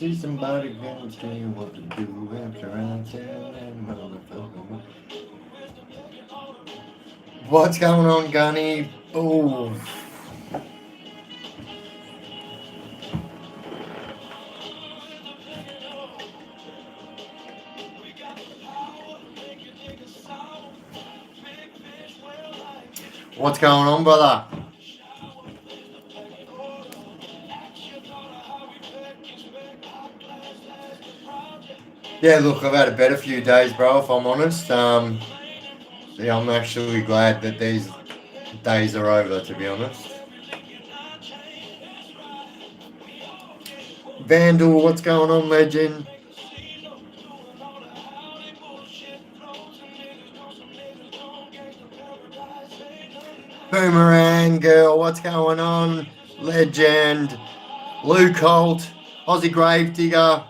See somebody gonna tell you what to do after I tell that motherfucker. What's going on, Gunny? Oh. What's going on, brother? Yeah, look, I've had a better few days, bro, if I'm honest. Yeah, I'm actually glad that these days are over, to be honest. Vandal, what's going on, legend? Boomerang girl, what's going on? Legend. Luke Holt, Aussie Gravedigger.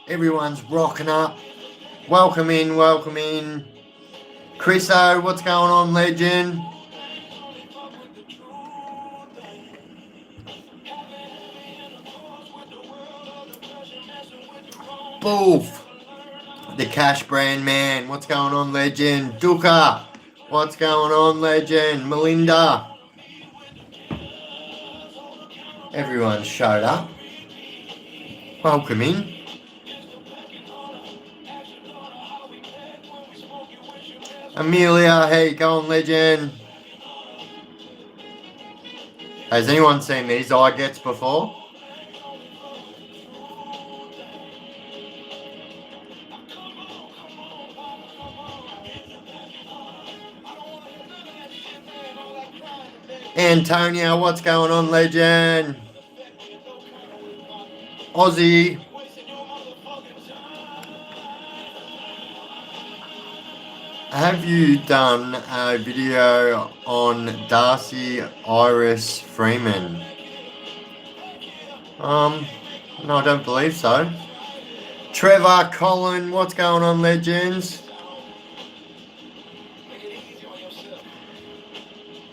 Everyone's rocking up. Welcome in, welcome in. Chris O, what's going on, legend? Boof. The Cash Brand Man, what's going on, legend? Duka, what's going on, legend? Melinda. Everyone showed up. Welcome in. Amelia, how you going, legend? Has anyone seen these eye gets before? Antonio, what's going on, legend? Aussie. Have you done a video on Darcy Iris Freeman? No, I don't believe so. Trevor, Colin, what's going on, legends?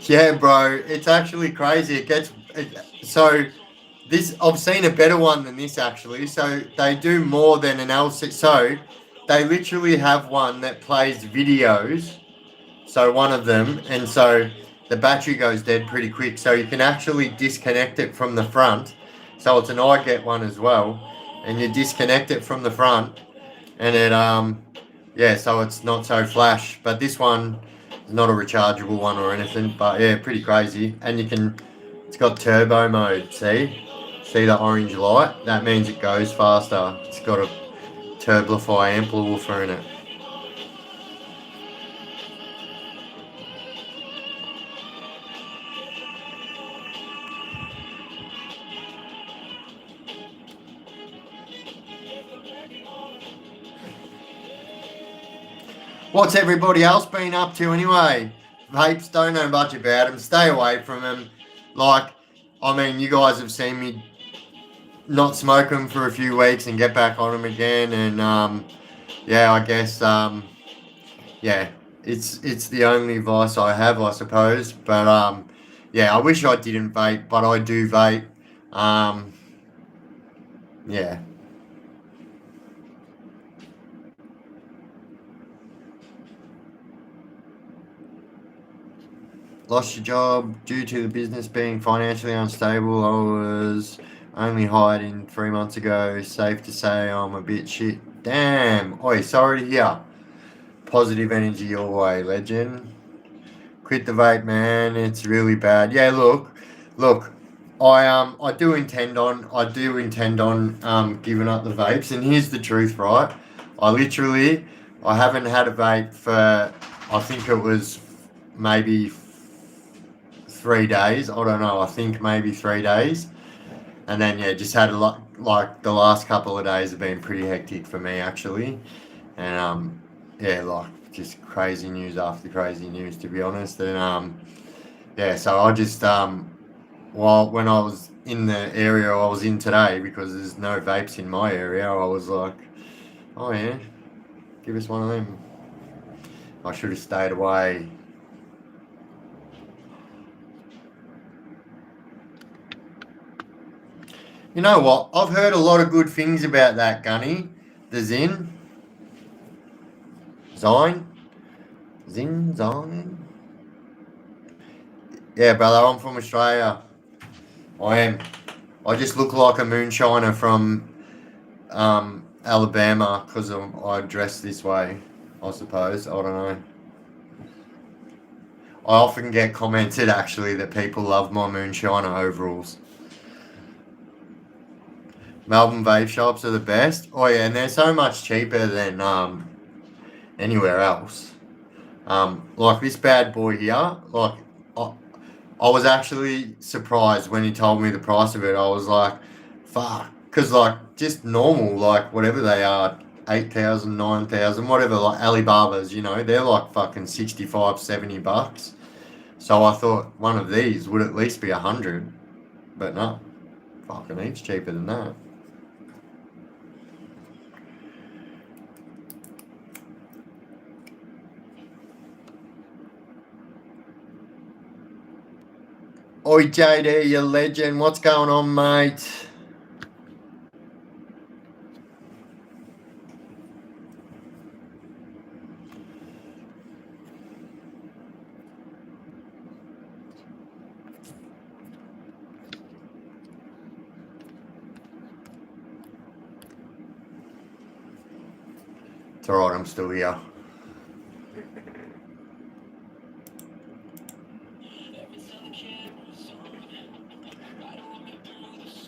Yeah, bro, it's actually crazy. So this, I've seen a better one than this actually. So they do more than an LC. So they literally have one that plays videos. So one of them, and so the battery goes dead pretty quick. So you can actually disconnect it from the front. So it's an I get one as well, and you disconnect it from the front, and it yeah, so it's not so flash. But this one is not a rechargeable one or anything. But yeah, pretty crazy. And it's got turbo mode. See the orange light? That means it goes faster. It's got a Turblify amplifier in it. What's everybody else been up to anyway? Vapes, don't know much about them. Stay away from them. Like, I mean, you guys have seen me not smoke them for a few weeks and get back on them again. And yeah, I guess yeah, it's the only vice I have, I suppose. But yeah, I wish I didn't vape, but I do vape. Yeah. Lost your job due to the business being financially unstable. I was only hired in 3 months ago. Safe to say I'm a bit shit. Damn. Oi, sorry to hear. Positive energy your way, legend. Quit the vape, man. It's really bad. Yeah, look. I do intend on giving up the vapes, and here's the truth, right? I haven't had a vape for, I think it was maybe 3 days. I don't know. I think maybe 3 days, and then yeah, just had a lot. Like the last couple of days have been pretty hectic for me actually, and yeah, like just crazy news after crazy news, to be honest. And yeah, so I just while when I was in the area I was in today, because there's no vapes in my area, I was like, oh yeah, give us one of them. I should have stayed away. You know what? I've heard a lot of good things about that gunny. The Zin. Zine? Zine? Yeah, brother, I'm from Australia. I am. I just look like a moonshiner from Alabama because I dress this way, I suppose. I don't know. I often get commented actually that people love my moonshiner overalls. Melbourne vape shops are the best. Oh yeah, and they're so much cheaper than anywhere else. Like this bad boy here, like I was actually surprised when he told me the price of it. I was like, fuck. Because, like, just normal, like, whatever they are, 8,000, 9,000, whatever, like Alibaba's, you know, they're like fucking 65, $70. So I thought one of these would at least be 100. But no, fucking heaps cheaper than that. Oi, JD, you legend. What's going on, mate? It's alright, I'm still here.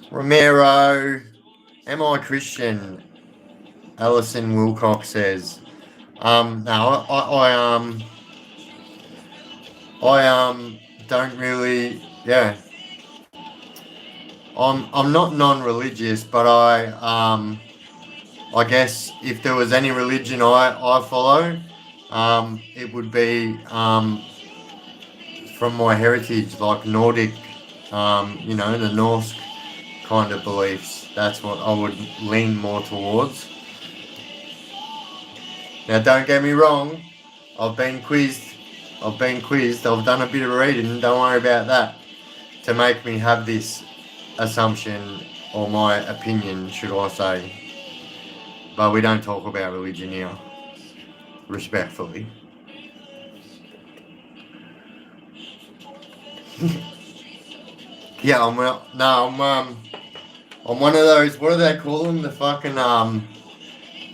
Romero, am I Christian? Alison Wilcox says. No, I don't really, yeah. I'm not non-religious, but I guess if there was any religion I follow, it would be from my heritage, like Nordic, you know, the Norse kind of beliefs. That's what I would lean more towards. Now, don't get me wrong, I've been quizzed. I've done a bit of reading, don't worry about that, to make me have this assumption, or my opinion, should I say. But we don't talk about religion here, respectfully. Yeah, I'm one of those. What do they call them? The fucking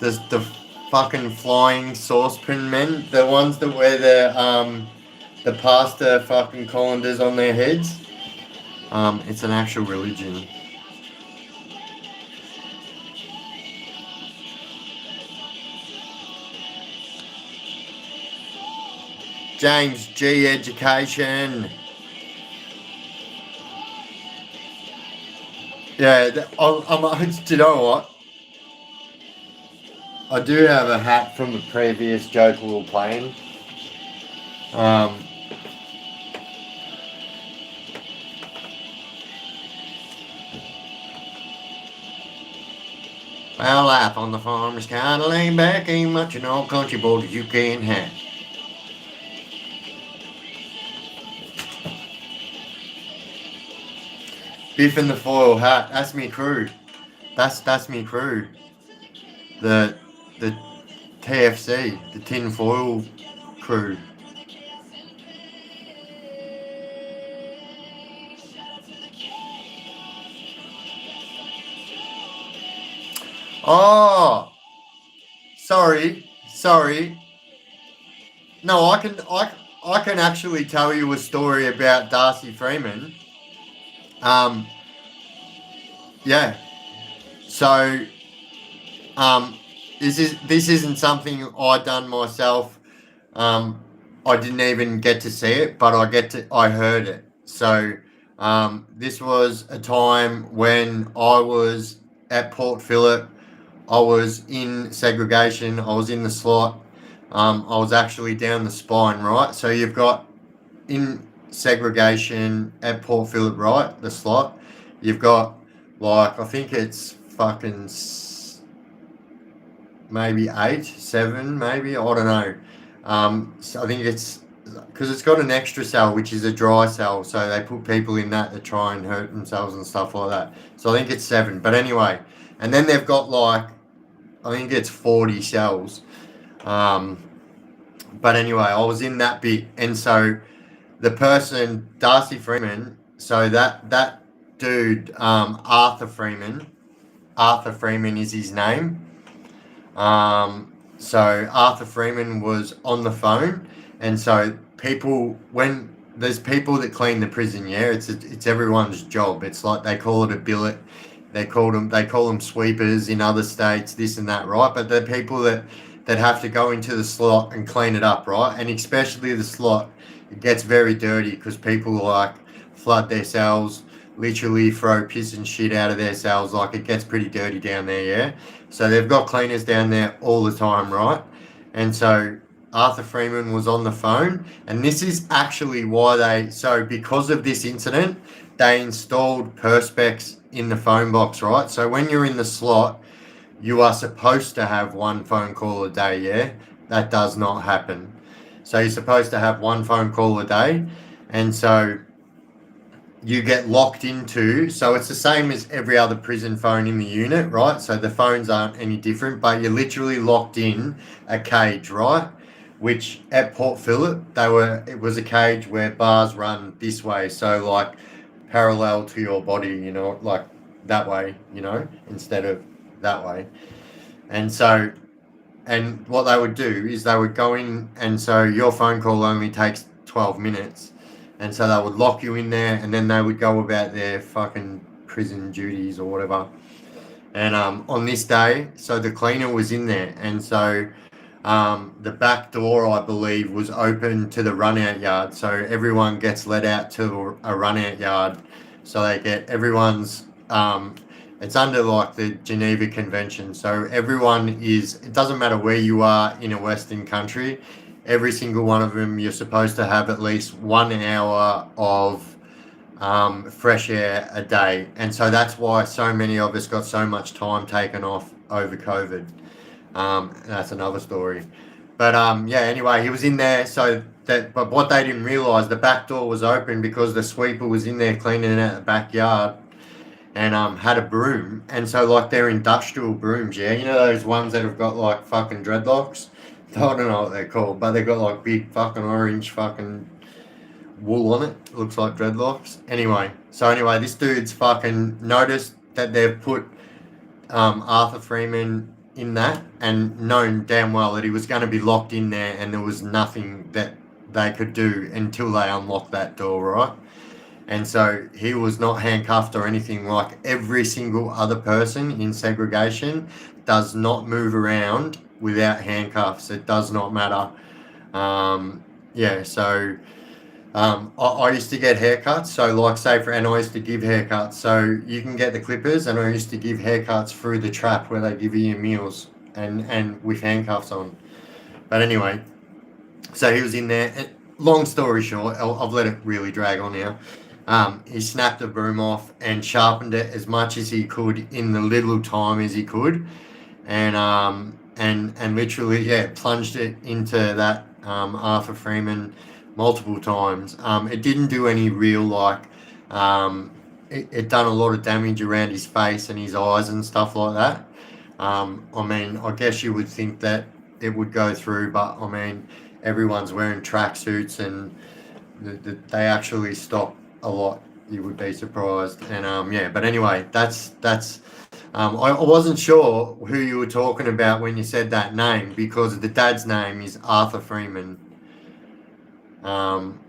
the fucking flying saucepan men. The ones that wear the pasta fucking colanders on their heads. It's an actual religion. James G. Education. Yeah, do you know what? I do have a hat from the previous joke we were playing. Well, life on the farm is kinda laid back, ain't much an old country boy that you can't have. Biff and the foil hat, that's me crew. That's me crew. The TFC, the tin foil crew. Oh, sorry. No, I can actually tell you a story about Darcy Freeman. Yeah. So, this isn't something I done myself. I didn't even get to see it, but I heard it. So, this was a time when I was at Port Phillip. I was in segregation. I was in the slot. I was actually down the spine, right? So you've got in segregation at Port Phillip, right? The slot. You've got like I think it's fucking maybe 8, 7, maybe I don't know. So I think it's because it's got an extra cell, which is a dry cell, so they put people in that try and hurt themselves and stuff like that. So I think it's 7. But anyway, and then they've got like, I think it's 40 cells. But anyway, I was in that bit, and so the person, Darcy Freeman, so that dude, Arthur Freeman is his name. So Arthur Freeman was on the phone, and so when there's people that clean the prison, yeah, it's everyone's job. It's like they call it a billet. They call them sweepers in other states, this and that, right? But the people that have to go into the slot and clean it up, right? And especially the slot, it gets very dirty because people like flood their cells, literally throw piss and shit out of their cells. Like it gets pretty dirty down there, yeah. So they've got cleaners down there all the time, right? And so Arthur Freeman was on the phone, and this is actually why because of this incident, they installed perspex in the phone box, right? So when you're in the slot, you are supposed to have one phone call a day, yeah? That does not happen. So you're supposed to have one phone call a day, and so you get locked into, so it's the same as every other prison phone in the unit, right? So the phones aren't any different, but you're literally locked in a cage, right? Which at Port Phillip, it was a cage where bars run this way, so like parallel to your body, you know, like that way, you know, instead of that way. And so, and what they would do is they would go in, and so your phone call only takes 12 minutes. And so they would lock you in there, and then they would go about their fucking prison duties or whatever. And on this day, so the cleaner was in there, and so the back door, I believe, was open to the run-out yard. So everyone gets let out to a run-out yard. So they get everyone's... it's under like the Geneva Convention. So it doesn't matter where you are in a Western country, every single one of them, you're supposed to have at least 1 hour of fresh air a day. And so that's why so many of us got so much time taken off over COVID. That's another story. But anyway, he was in there. But what they didn't realise, the back door was open because the sweeper was in there cleaning out the backyard and had a broom. And so like they're industrial brooms, yeah? You know those ones that have got like fucking dreadlocks? I don't know what they're called, but they've got like big fucking orange fucking wool on it. It looks like dreadlocks. Anyway, this dude's fucking noticed that they've put Arthur Freeman in that, and known damn well that he was going to be locked in there, and there was nothing that they could do until they unlocked that door, right? And so he was not handcuffed or anything. Like every single other person in segregation does not move around without handcuffs. It does not matter. I used to get haircuts. So like and I used to give haircuts. So you can get the clippers, and I used to give haircuts through the trap where they give you your meals and with handcuffs on. But anyway, so he was in there. Long story short, I've let it really drag on now. He snapped the broom off and sharpened it as much as he could in the little time as he could, and literally plunged it into that Arthur Freeman multiple times. It didn't do any real it done a lot of damage around his face and his eyes and stuff like that. I guess you would think that it would go through, but everyone's wearing tracksuits, and they actually stop a lot. You would be surprised. And but anyway, that's I wasn't sure who you were talking about when you said that name, because the dad's name is Arthur Freeman. And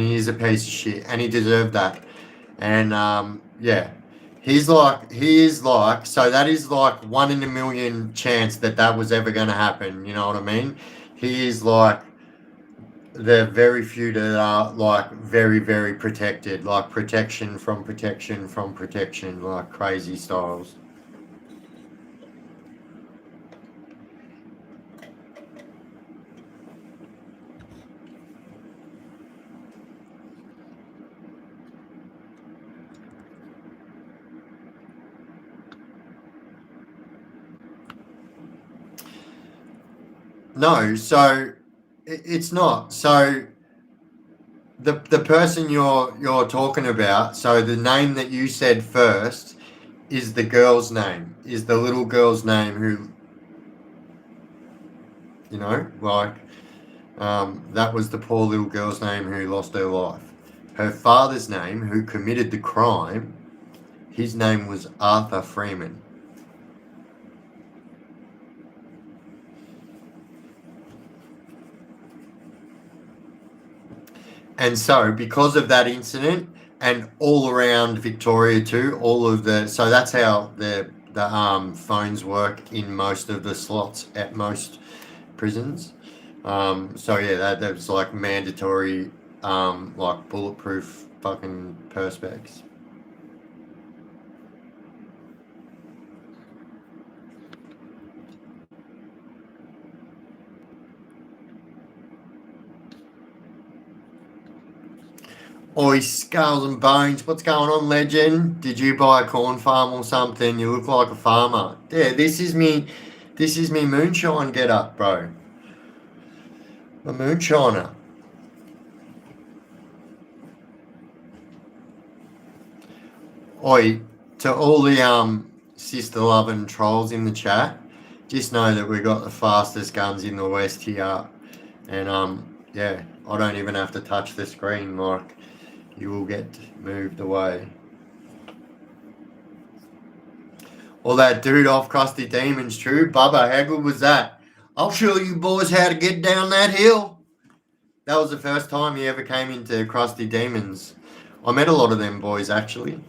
he is a piece of shit, and he deserved that. And he is like, so that is like 1 in a million chance that was ever going to happen. You know what I mean? He is like the very few that are like very, very protected, like protection from protection from protection, like crazy styles. No, so it's not. So the person you're talking about, so the name that you said first is the girl's name, is the little girl's name who, like, that was the poor little girl's name who lost her life. Her father's name, who committed the crime, his name was Arthur Freeman. And so, because of that incident, and all around Victoria too, so that's how the phones work in most of the slots at most prisons. So yeah, that's like mandatory, like bulletproof fucking perspex. Oi, skulls and bones. What's going on, legend? Did you buy a corn farm or something? You look like a farmer. Yeah, this is me. This is me moonshine get up, bro. A moonshiner. Oi, to all the sister loving trolls in the chat, just know that we got the fastest guns in the West here, and yeah, I don't even have to touch the screen, like you will get moved away. Or that dude off Crusty Demons, true. Bubba, how good was that? I'll show you boys how to get down that hill. That was the first time he ever came into Crusty Demons. I met a lot of them boys, actually.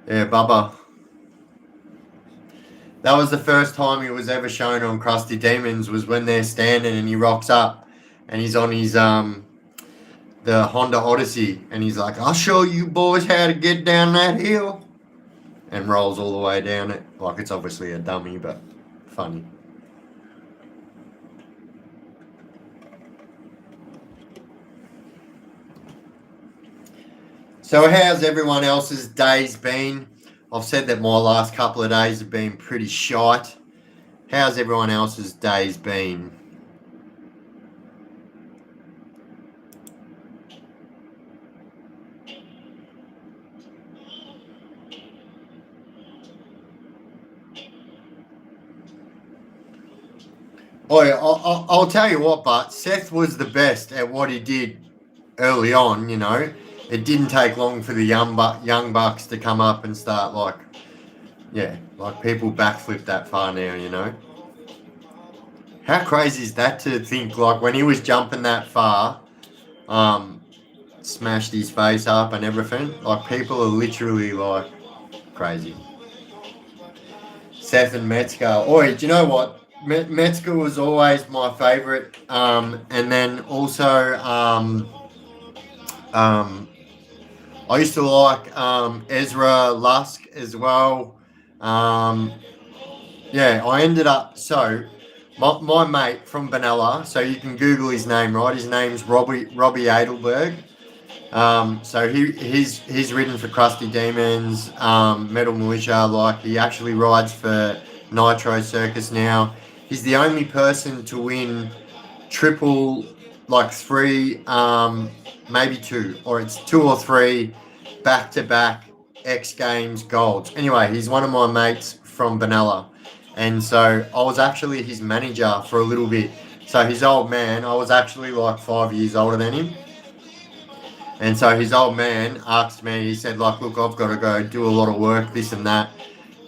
Yeah, Bubba. That was the first time he was ever shown on Crusty Demons, was when they're standing and he rocks up and he's on his the Honda Odyssey, and he's like, I'll show you boys how to get down that hill, and rolls all the way down it. Like, it's obviously a dummy, but funny. So how's everyone else's days been? I've said that my last couple of days have been pretty shite. How's everyone else's days been? Oh, I'll tell you what, but Seth was the best at what he did early on, It didn't take long for the young bucks to come up and start, like people backflip that far now, How crazy is that to think, like, when he was jumping that far, smashed his face up and everything? Like, people are literally, like, crazy. Seth and Metzger. Oi, do you know what? Metzger was always my favourite. And then also, I used to like Ezra Lusk as well. Yeah, I ended up, so my mate from Benalla, so you can Google his name, right? His name's Robbie Adelberg. So he's ridden for Crusty Demons, Metal Militia. Like, he actually rides for Nitro Circus now. He's the only person to win triple, like 3, maybe 2, or it's 2 or 3 back-to-back X Games golds. Anyway, he's one of my mates from Benalla, and so I was actually his manager for a little bit. So his old man, I was actually like 5 years older than him. And so his old man asked me, he said, like, look, I've got to go do a lot of work, this and that.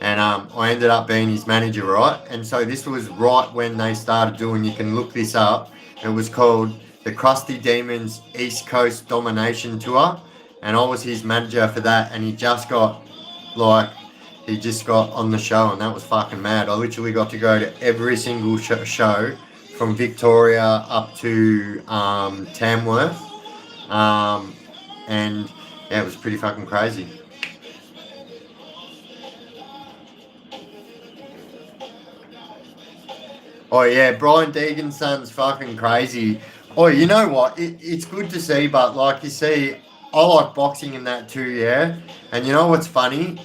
And I ended up being his manager, right? And so this was right when they started doing, you can look this up, it was called the Crusty Demons East Coast Domination Tour. And I was his manager for that, and he just got on the show, and that was fucking mad. I literally got to go to every single show from Victoria up to Tamworth. And yeah, it was pretty fucking crazy. Oh yeah, Brian Deegan's son's fucking crazy. Oh, you know what? It's good to see, but like you see, I like boxing in that too, yeah. And you know what's funny?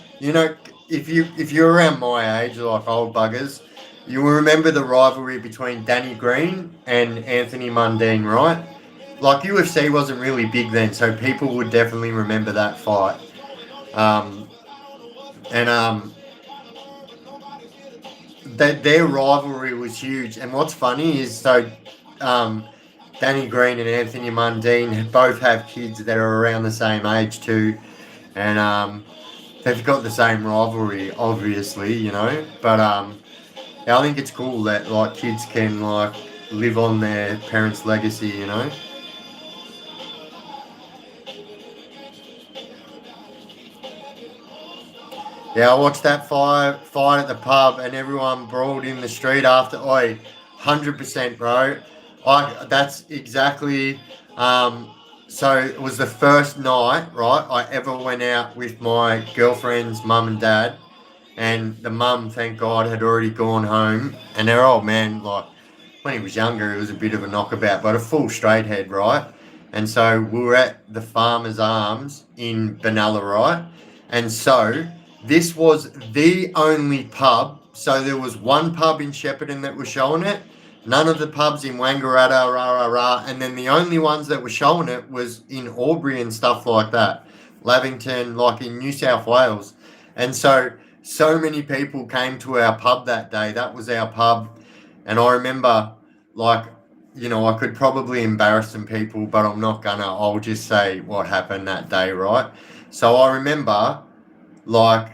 if you're around my age, like old buggers, you will remember the rivalry between Danny Green and Anthony Mundine, right? Like UFC wasn't really big then, so people would definitely remember that fight. Um, and their rivalry was huge. And what's funny is um, Danny Green and Anthony Mundine both have kids that are around the same age too, and they've got the same rivalry, obviously, you know. But yeah, I think it's cool that like kids can like live on their parents' legacy, you know. Yeah, I watched that fight at the pub, and everyone brawled in the street after. Oi, 100%, bro. That's exactly. Um, so it was the first night, right? I ever went out with my girlfriend's mum and dad, and the mum, thank God, had already gone home, and their old man, like when he was younger, he was a bit of a knockabout, but a full straight head, right? And so we were at the Farmer's Arms in Benalla, right? And so this was the only pub. So there was one pub in Shepparton that was showing it, none of the pubs in Wangaratta, rah, rah, rah. And then the only ones that were showing it was in Albury and stuff like that, Lavington, like in New South Wales. And so many people came to our pub that day. That was our pub. And I remember, like, you know, I could probably embarrass some people, but I'm not gonna. I'll just say what happened that day, right? So I remember, like,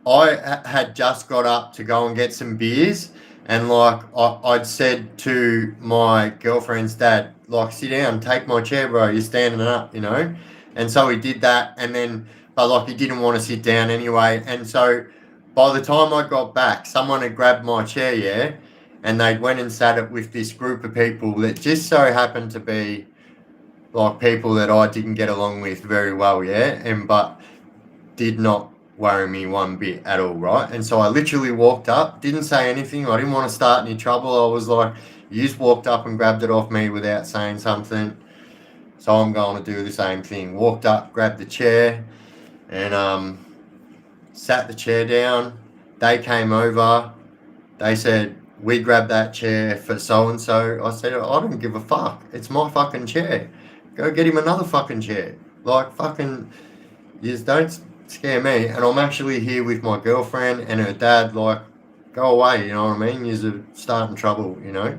had just got up to go and get some beers, and like I'd said to my girlfriend's dad, like, sit down, take my chair, bro. You're standing up, you know. And so he did that, and then, but like he didn't want to sit down anyway, and so by the time I got back, someone had grabbed my chair, yeah, and they'd went and sat it with this group of people that just so happened to be like people that I didn't get along with very well, yeah, and but did not worry me one bit at all, right? And so I literally walked up, didn't say anything. I didn't want to start any trouble. I was like, you just walked up and grabbed it off me without saying something. So I'm going to do the same thing. Walked up, grabbed the chair, and sat the chair down. They came over. They said, we grabbed that chair for so and so. I said, I don't give a fuck. It's my fucking chair. Go get him another fucking chair. Like, fucking, you just don't scare me. And I'm actually here with my girlfriend and her dad. Like, go away, you know what I mean? You're starting trouble, you know?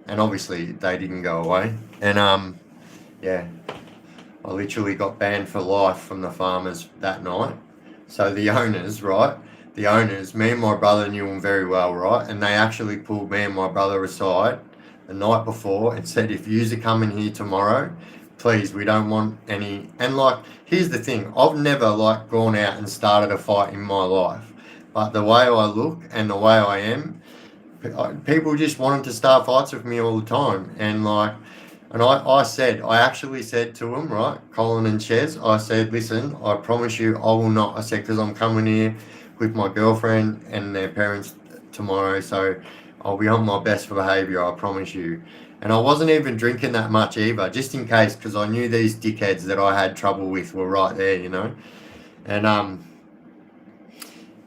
And obviously, they didn't go away. And, yeah, I literally got banned for life from the farmers that night. So the owners, right? The owners, me and my brother knew them very well, right? And they actually pulled me and my brother aside the night before and said, if yous are coming here tomorrow, please, we don't want any. And like, here's the thing, I've never like gone out and started a fight in my life. But the way I look and the way I am, people just wanted to start fights with me all the time. And like, and I actually said to them, right, Colin and Ches, I said, listen, I promise you I will not. I said, because I'm coming here with my girlfriend and their parents tomorrow, so I'll be on my best behaviour, I promise you. And I wasn't even drinking that much either, just in case, because I knew these dickheads that I had trouble with were right there, you know. And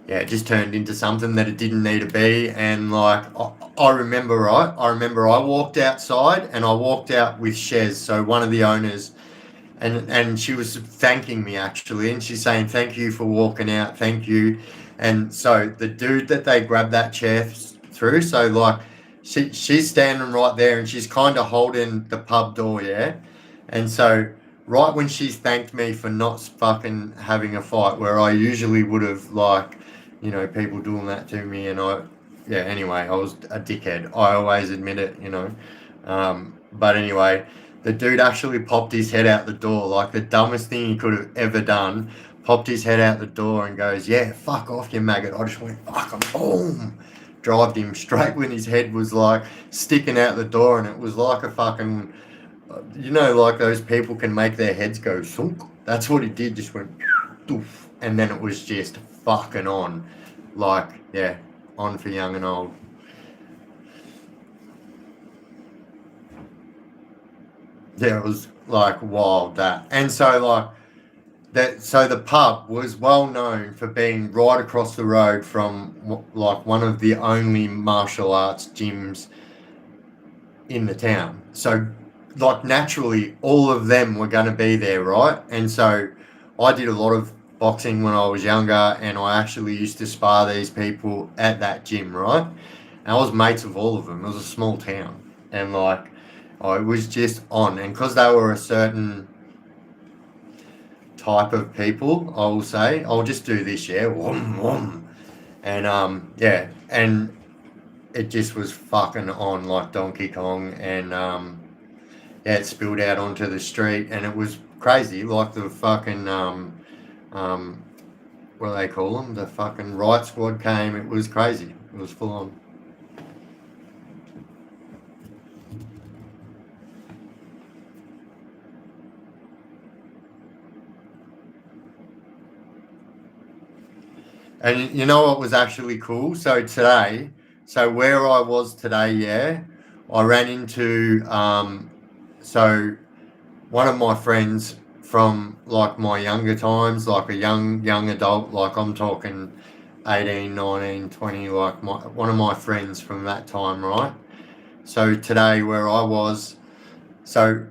yeah, it just turned into something that it didn't need to be. And like, I remember, right? I remember I walked outside and I walked out with Shez, so one of the owners, and she was thanking me actually, and she's saying thank you for walking out, thank you. And so the dude that they grabbed that chair through, so like she's standing right there and she's kind of holding the pub door, yeah. And so right when she's thanked me for not fucking having a fight, where I usually would have, like, you know, people doing that to me, and yeah, anyway, I was a dickhead. I always admit it, you know. But anyway, the dude actually popped his head out the door, like the dumbest thing he could have ever done. Popped his head out the door and goes, yeah, fuck off, you maggot. I just went, fuck him, boom. Drived him straight when his head was like sticking out the door, and it was like a fucking, you know, like those people can make their heads go sunk. That's what he did, just went doof, and then it was just fucking on. Like, yeah, on for young and old. Yeah, it was like wild that. And so like So the pub was well known for being right across the road from like one of the only martial arts gyms in the town. So like naturally all of them were going to be there, right? And so I did a lot of boxing when I was younger, and I actually used to spar these people at that gym, right? And I was mates with all of them. It was a small town, and like I was just on, and because they were a certain type of people, I will say, I'll just do this, yeah, wom, wom. And yeah, and it just was fucking on like Donkey Kong, and yeah, it spilled out onto the street, and it was crazy. Like the fucking what do they call them? The fucking riot squad came. It was crazy. It was full on. And you know what was actually cool? So where I was today, yeah, I ran into so one of my friends from like my younger times, like a young adult, like I'm talking 18, 19, 20, like one of my friends from that time, right? So today where I was, so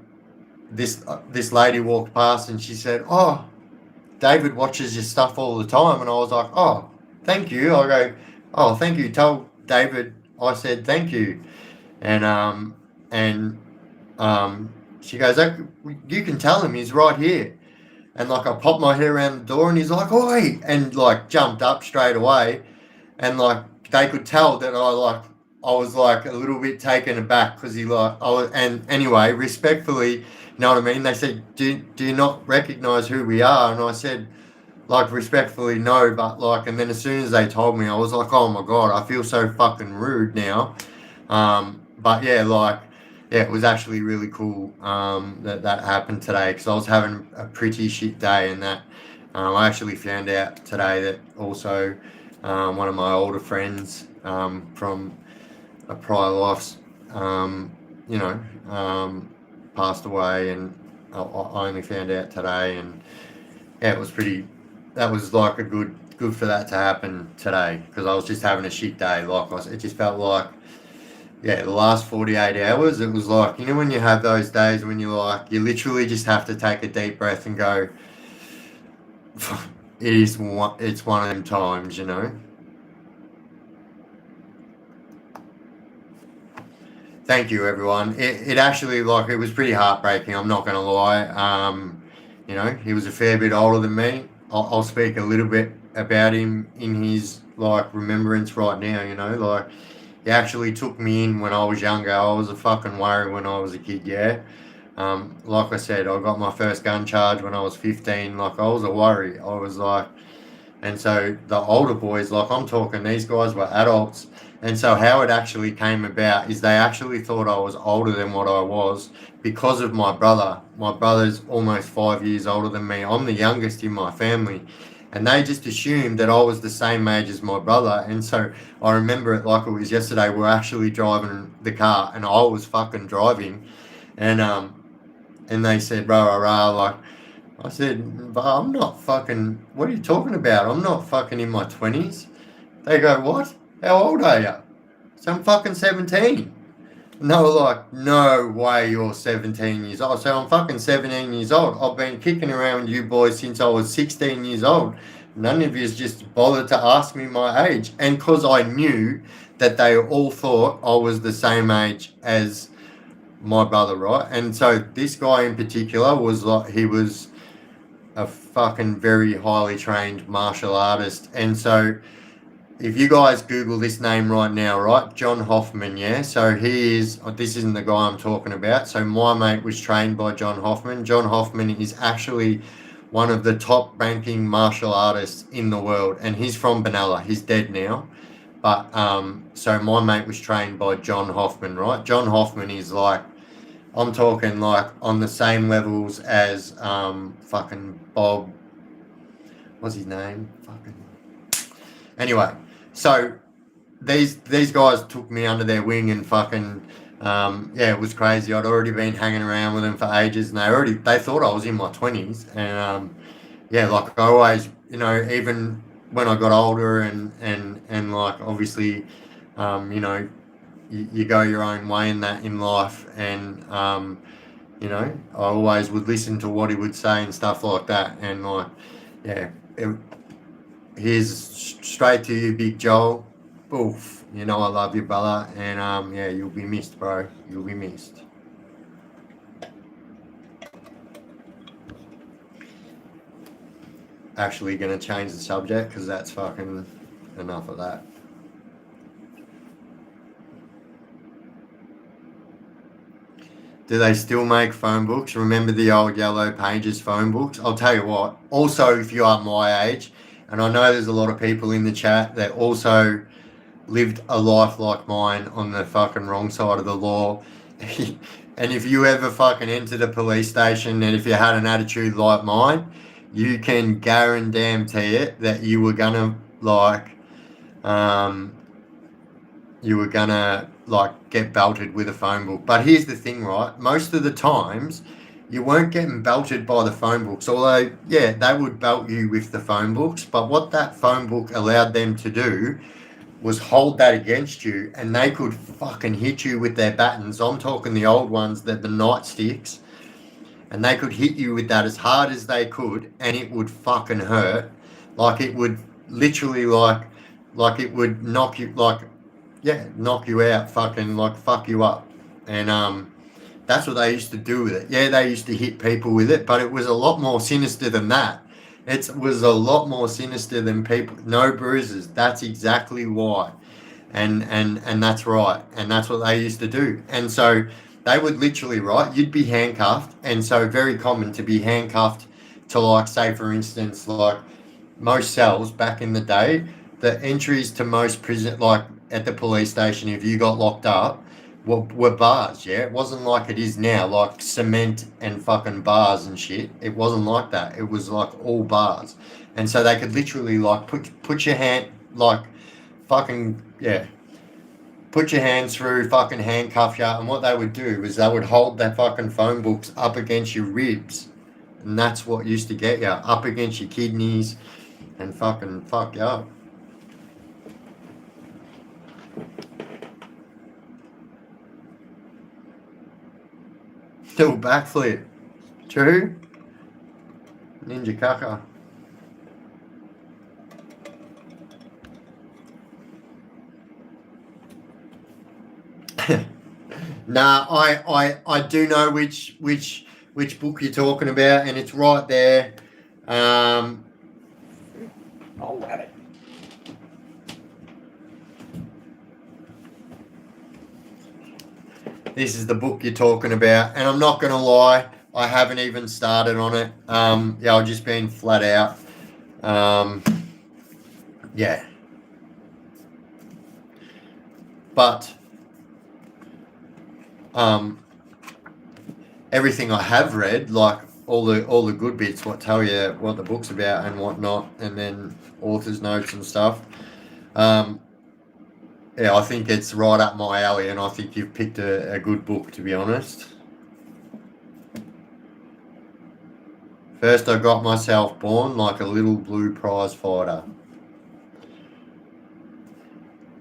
this lady walked past and she said, "Oh, David watches your stuff all the time," and I was like, "Oh, thank you." I go, "Oh, thank you. Tell David I said thank you." And and she goes, "You can tell him he's right here." And like I popped my head around the door, and he's like, "Oi!" and like jumped up straight away, and like they could tell that I was like a little bit taken aback because he like I was, and anyway, respectfully, you know what I mean? They said, do you not recognise who we are?" And I said, like respectfully, no, but like, and then as soon as they told me, I was like, oh my god, I feel so fucking rude now. But yeah, like, yeah, it was actually really cool that happened today, because I was having a pretty shit day, and that I actually found out today that also one of my older friends from a prior life, you know, passed away, and I only found out today, and yeah, it was pretty. That was like a good for that to happen today, because I was just having a shit day. Like it just felt like, yeah, the last 48 hours, it was like, you know, when you have those days when you're like, you literally just have to take a deep breath and go, it's one of them times, you know. Thank you, everyone. It actually, like, it was pretty heartbreaking, I'm not going to lie. You know, he was a fair bit older than me. I'll speak a little bit about him in his, like, remembrance right now, you know. Like, he actually took me in when I was younger. I was a fucking worry when I was a kid, yeah. Like I said, I got my first gun charge when I was 15. Like, I was a worry. I was like, and so the older boys, like I'm talking, these guys were adults. And so how it actually came about is they actually thought I was older than what I was because of my brother. My brother's almost 5 years older than me. I'm the youngest in my family. And they just assumed that I was the same age as my brother. And so I remember it like it was yesterday. We're actually driving the car, and I was fucking driving. And they said, rah, rah, rah, like, I said, but I'm not fucking, what are you talking about? I'm not fucking in my 20s. They go, what? How old are you? So I'm fucking 17. And they were like, no way you're 17 years old. So I'm fucking 17 years old. I've been kicking around with you boys since I was 16 years old. None of you just bothered to ask me my age. And because I knew that they all thought I was the same age as my brother, right? And so this guy in particular was like, he was a fucking very highly trained martial artist. And so if you guys Google this name right now, right, John Hoffman, yeah, so this isn't the guy I'm talking about. So my mate was trained by John Hoffman. John Hoffman is actually one of the top ranking martial artists in the world, and he's from Benalla. He's dead now. But so my mate was trained by John Hoffman, right? John Hoffman is like, I'm talking like on the same levels as fucking Bob. What's his name? Fucking. Anyway, so these guys took me under their wing, and fucking yeah, it was crazy. I'd already been hanging around with them for ages, and they thought I was in my 20s, and yeah, like I always, even when I got older and like obviously, you go your own way in life, and I always would listen to what he would say and stuff like that, and like, yeah, here's straight to you, Big Joel. Oof, I love you, brother, and yeah, you'll be missed, bro. You'll be missed. Actually, gonna change the subject because that's fucking enough of that. Do they still make phone books? Remember the old Yellow Pages phone books? I'll tell you what. Also, if you are my age, and I know there's a lot of people in the chat that also lived a life like mine on the fucking wrong side of the law. And if you ever fucking entered a police station and if you had an attitude like mine, you can guarantee it that you were gonna get belted with a phone book. But here's the thing, right? Most of the times you weren't getting belted by the phone books, although yeah, they would belt you with the phone books. But what that phone book allowed them to do was hold that against you, and they could fucking hit you with their batons. I'm talking the old ones, the nightsticks, and they could hit you with that as hard as they could, and it would fucking hurt. Like it would literally like it would knock you knock you out, fucking like fuck you up, and that's what they used to do with it. Yeah, they used to hit people with it, but it was a lot more sinister than that. It was a lot more sinister than people. No bruises. That's exactly why, and that's right, and that's what they used to do. And so they would literally, right, you'd be handcuffed, and so very common to be handcuffed to, like, say for instance, like most cells back in the day, the entries to most prison, like at the police station, if you got locked up, were bars. Yeah, it wasn't like it is now, like cement and fucking bars and shit. It wasn't like that. It was like all bars, and so they could literally like put your hand, like fucking, yeah, put your hands through, fucking handcuff you, and what they would do is they would hold their fucking phone books up against your ribs, and that's what used to get you up against your kidneys, and fucking fuck you up. Still backflip. True. Ninja caca. Nah, I do know which book you're talking about, and it's right there. I'll have it. This is the book you're talking about, and I'm not gonna lie, I haven't even started on it. Yeah, I've just been flat out. Yeah, but everything I have read, like all the good bits, what tell you what the book's about and whatnot, and then author's notes and stuff. Yeah, I think it's right up my alley, and I think you've picked a good book, to be honest. First, I got myself born like a little blue prize fighter.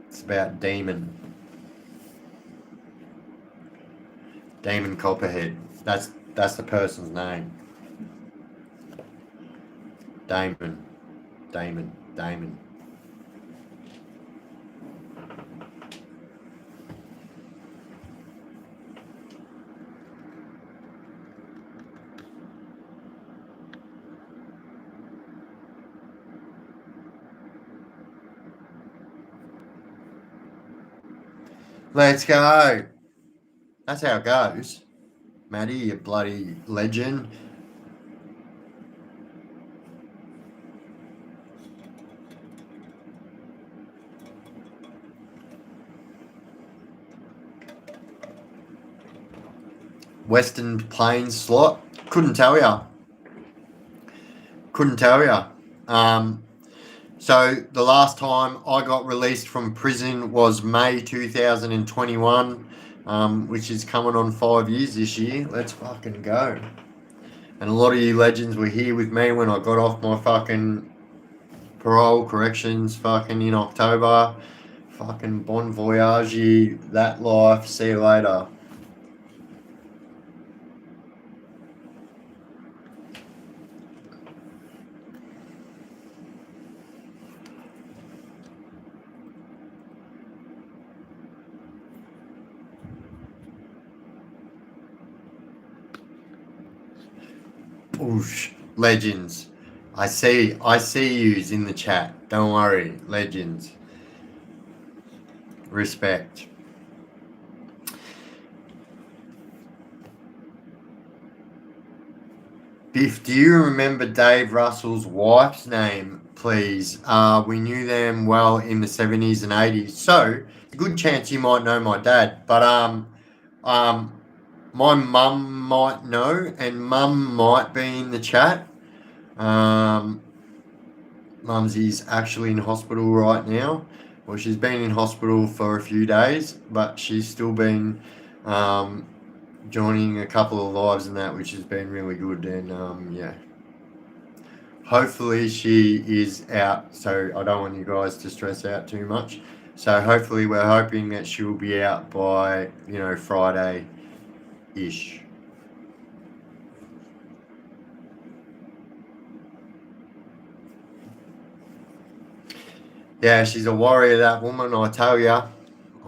It's about Demon Copperhead. That's the person's name. Damon. Let's go. That's how it goes. Maddie, you bloody legend. Western Plains slot. Couldn't tell ya. So the last time I got released from prison was May 2021, which is coming on 5 years this year. Let's fucking go. And a lot of you legends were here with me when I got off my fucking parole corrections fucking in October. Fucking bon voyage, that life, see you later. Oosh, legends. I see yous in the chat. Don't worry, legends. Respect. Biff, do you remember Dave Russell's wife's name, please? We knew them well in the 70s and 80s. So, a good chance you might know my dad. But my mum might know, and mum might be in the chat. Mumsy's actually in hospital right now. Well, she's been in hospital for a few days, but she's still been joining a couple of lives and that, which has been really good. And yeah, hopefully she is out. So I don't want you guys to stress out too much. So hopefully we're hoping that she'll be out by Friday-ish. Yeah, she's a warrior, that woman, I tell ya.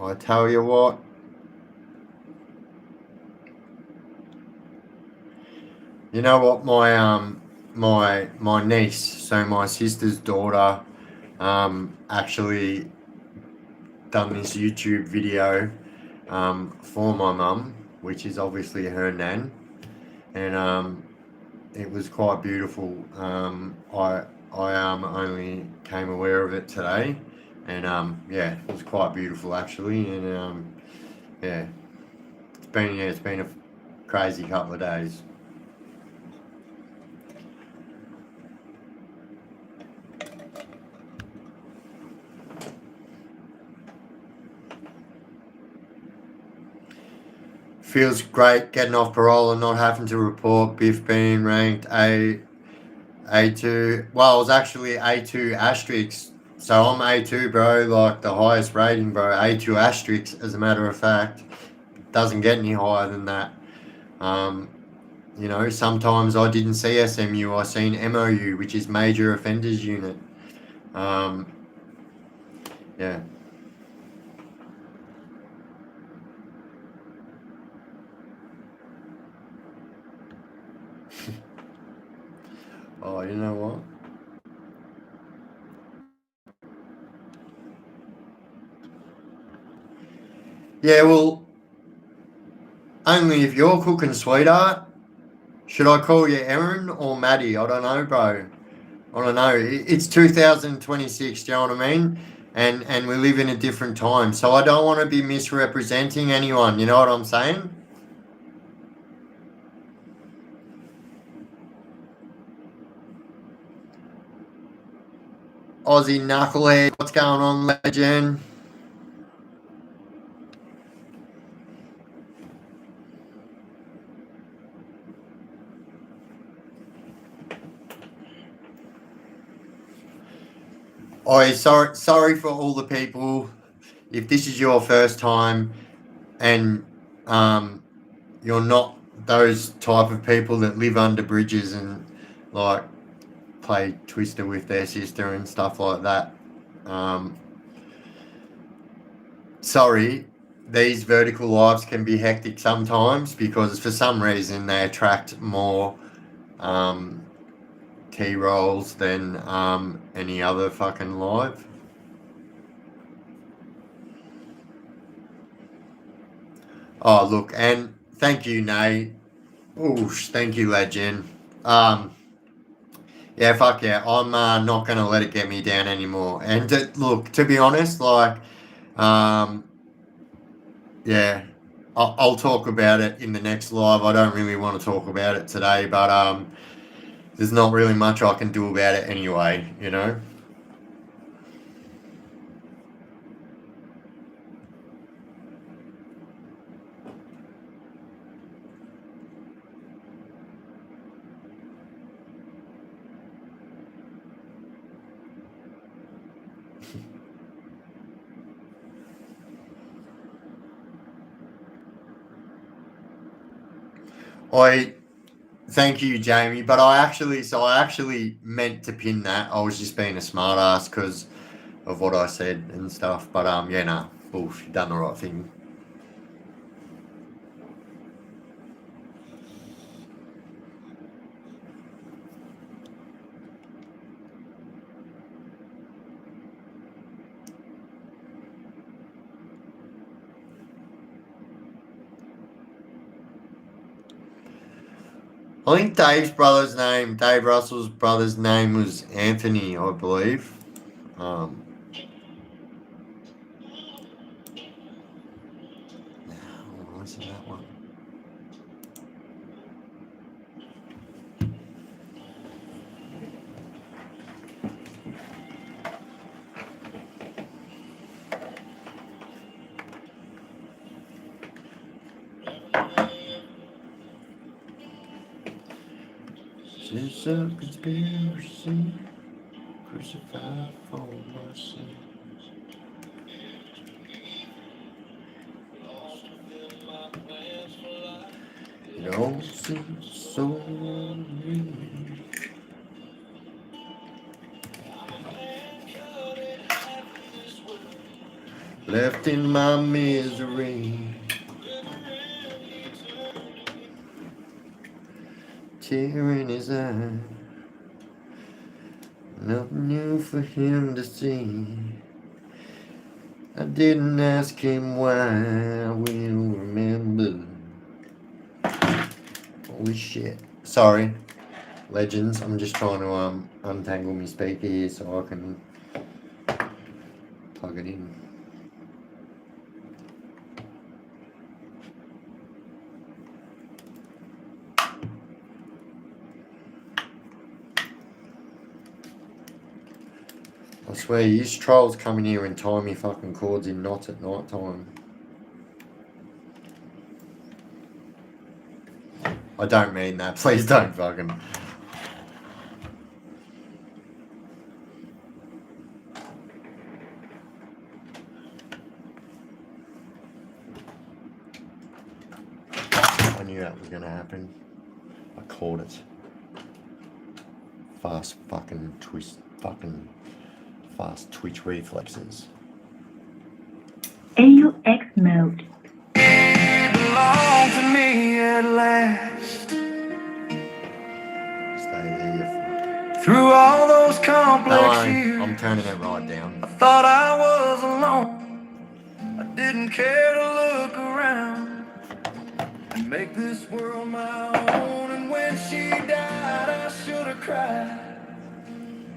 I tell you what. You know what, my niece, so my sister's daughter, actually done this YouTube video for my mum, which is obviously her nan, and it was quite beautiful. I only came aware of it today, and yeah, it was quite beautiful actually, and yeah, it's been a crazy couple of days. Feels great getting off parole and not having to report. Biff being ranked A2. Well, it was actually A2 asterisk. So I'm A2, bro, like the highest rating, bro. A2 asterisk, as a matter of fact. Doesn't get any higher than that. Sometimes I didn't see SMU. I seen MOU, which is Major Offenders Unit. Yeah. Oh, you know what? Yeah, well, only if you're cooking, sweetheart. Should I call you Erin or Maddie? I don't know, bro. I don't know. It's 2026, do you know what I mean? And we live in a different time. So I don't want to be misrepresenting anyone, you know what I'm saying? Aussie knucklehead, what's going on, legend? Oh, sorry for all the people. If this is your first time and you're not those type of people that live under bridges and like play Twister with their sister and stuff like that. Sorry, these vertical lives can be hectic sometimes because for some reason they attract more key rolls than any other fucking live. Oh, look, and thank you, Nate. Oosh, thank you, legend. Yeah, fuck yeah. I'm not gonna let it get me down anymore. And look, to be honest, like, yeah, I'll talk about it in the next live. I don't really want to talk about it today, but there's not really much I can do about it anyway, you know. Thank you, Jamie. But I actually meant to pin that. I was just being a smart ass because of what I said and stuff. But yeah, nah, oof, you done the right thing. I think Dave Russell's brother's name was Anthony, I believe. Listen to that one. It's a conspiracy, crucified for my sins. It all seems so real. Left in my misery, tear in his eye, nothing new for him to see. I didn't ask him why, I will remember. Holy shit. Sorry, legends, I'm just trying to untangle my speaker here so I can plug it in. I swear, you trolls come in here and tie me fucking cords in knots at night time. I don't mean that. Please don't fucking. I knew that was gonna happen. I called it. Fast twitch reflexes. AUX mode. Belong to me at last. Stay there. Through all those complex No, years, I'm turning it right down. I thought I was alone. I didn't care to look around and make this world my own. And when she died, I should have cried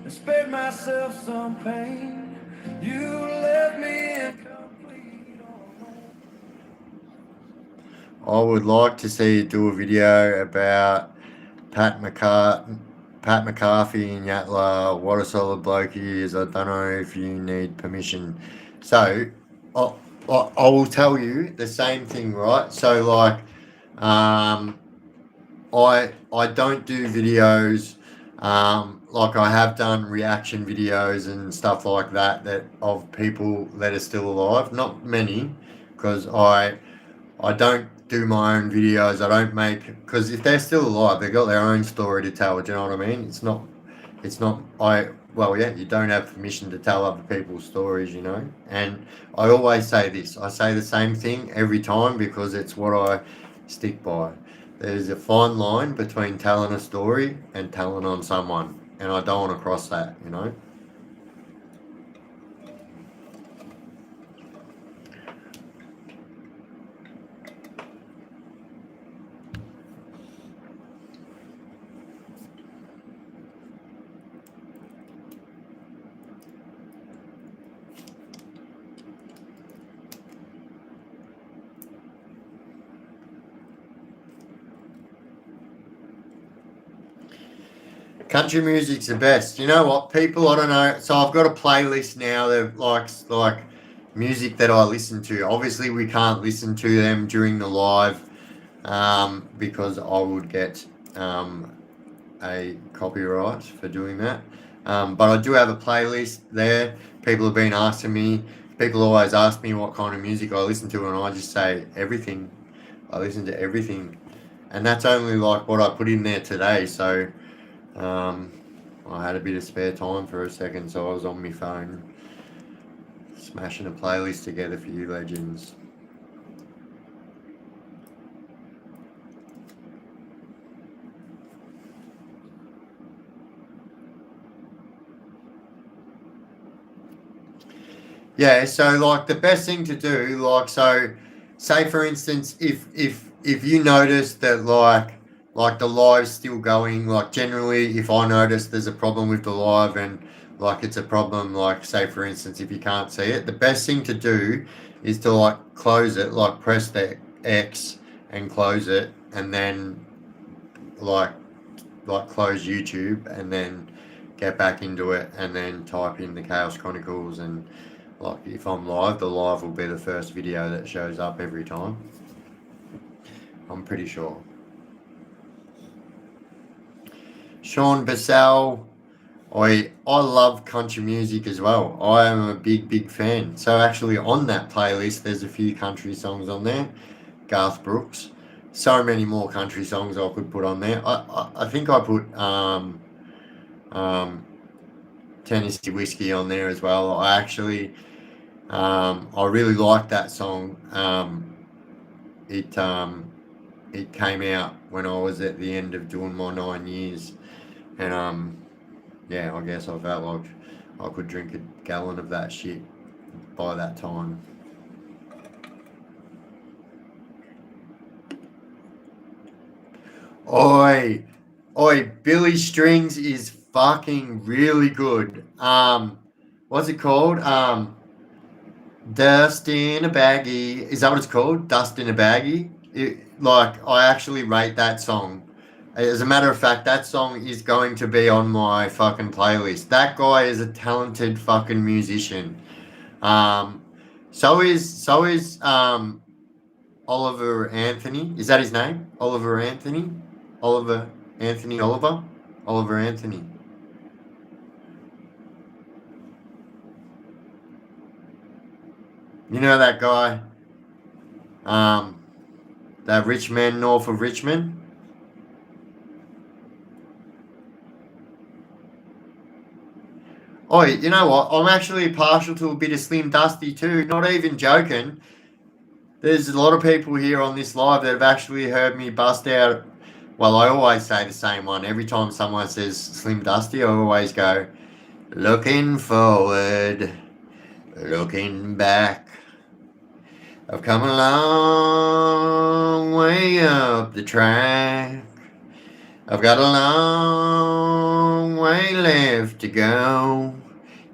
and spared myself some pain. You left me incomplete all alone. I would like to see you do a video about Pat McCarthy and Yatla, what a solid bloke he is. I don't know if you need permission. So, I will tell you the same thing, right? So, like, I don't do videos, like I have done reaction videos and stuff like that of people that are still alive. Not many, because I don't do my own videos. I don't make, because if they're still alive, they've got their own story to tell. Do you know what I mean? It's not. You don't have permission to tell other people's stories, you know. And I always say this. I say the same thing every time because it's what I stick by. There's a fine line between telling a story and telling on someone, and I don't want to cross that, you know. Country music's the best. You know what, people? I don't know. So I've got a playlist now that likes like music that I listen to. Obviously, we can't listen to them during the live because I would get a copyright for doing that. But I do have a playlist there. People have been asking me. People always ask me what kind of music I listen to, and I just say everything. I listen to everything. and that's only like what I put in there today. So I had a bit of spare time for a second, so I was on my phone smashing a playlist together for you legends. Yeah, so like the best thing to do, like, so say for instance, if you notice that like the live's still going, like generally if I notice there's a problem with the live and like it's a problem, like say for instance if you can't see it, the best thing to do is to like close it, like press the X and close it, and then like close YouTube and then get back into it and then type in the Chaos Chronicles, and like if I'm live, the live will be the first video that shows up every time. I'm pretty sure. Sean Bassell, I love country music as well. I am a big fan. So actually on that playlist there's a few country songs on there. Garth Brooks. So many more country songs I could put on there. I think I put Tennessee Whiskey on there as well. I actually I really like that song. It came out when I was at the end of doing my 9 years, and yeah, I guess I felt like I could drink a gallon of that shit by that time. Oi, Billy Strings is fucking really good. What's it called? Dust in a Baggie. Is that what it's called? Dust in a Baggie? Like, I actually rate that song. As a matter of fact, that song is going to be on my fucking playlist. That guy is a talented fucking musician. So is Oliver Anthony. Is that his name? Oliver Anthony? Oliver Anthony Oliver? Oliver Anthony. You know that guy? That rich man north of Richmond? Oh, you know what? I'm actually partial to a bit of Slim Dusty too. Not even joking. There's a lot of people here on this live that have actually heard me bust out. Well, I always say the same one. Every time someone says Slim Dusty, I always go, looking forward, looking back. I've come a long way up the track. I've got a long way left to go,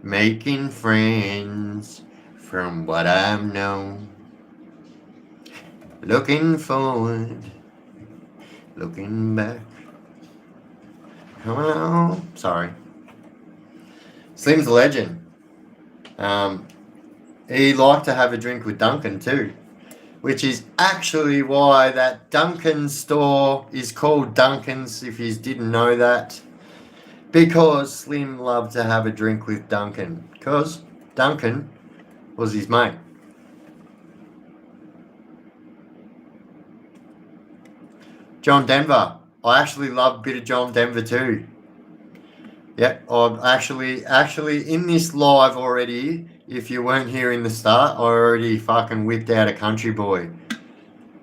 making friends from what I've known. Looking forward, looking back. Come on. Sorry. Slim's a legend. He liked to have a drink with Duncan too, which is actually why that Duncan store is called Duncan's, if you didn't know that. Because Slim loved to have a drink with Duncan, because Duncan was his mate. John Denver. I actually love a bit of John Denver too. Yeah, I'm actually in this live already. If you weren't here in the start, I already fucking whipped out a country boy.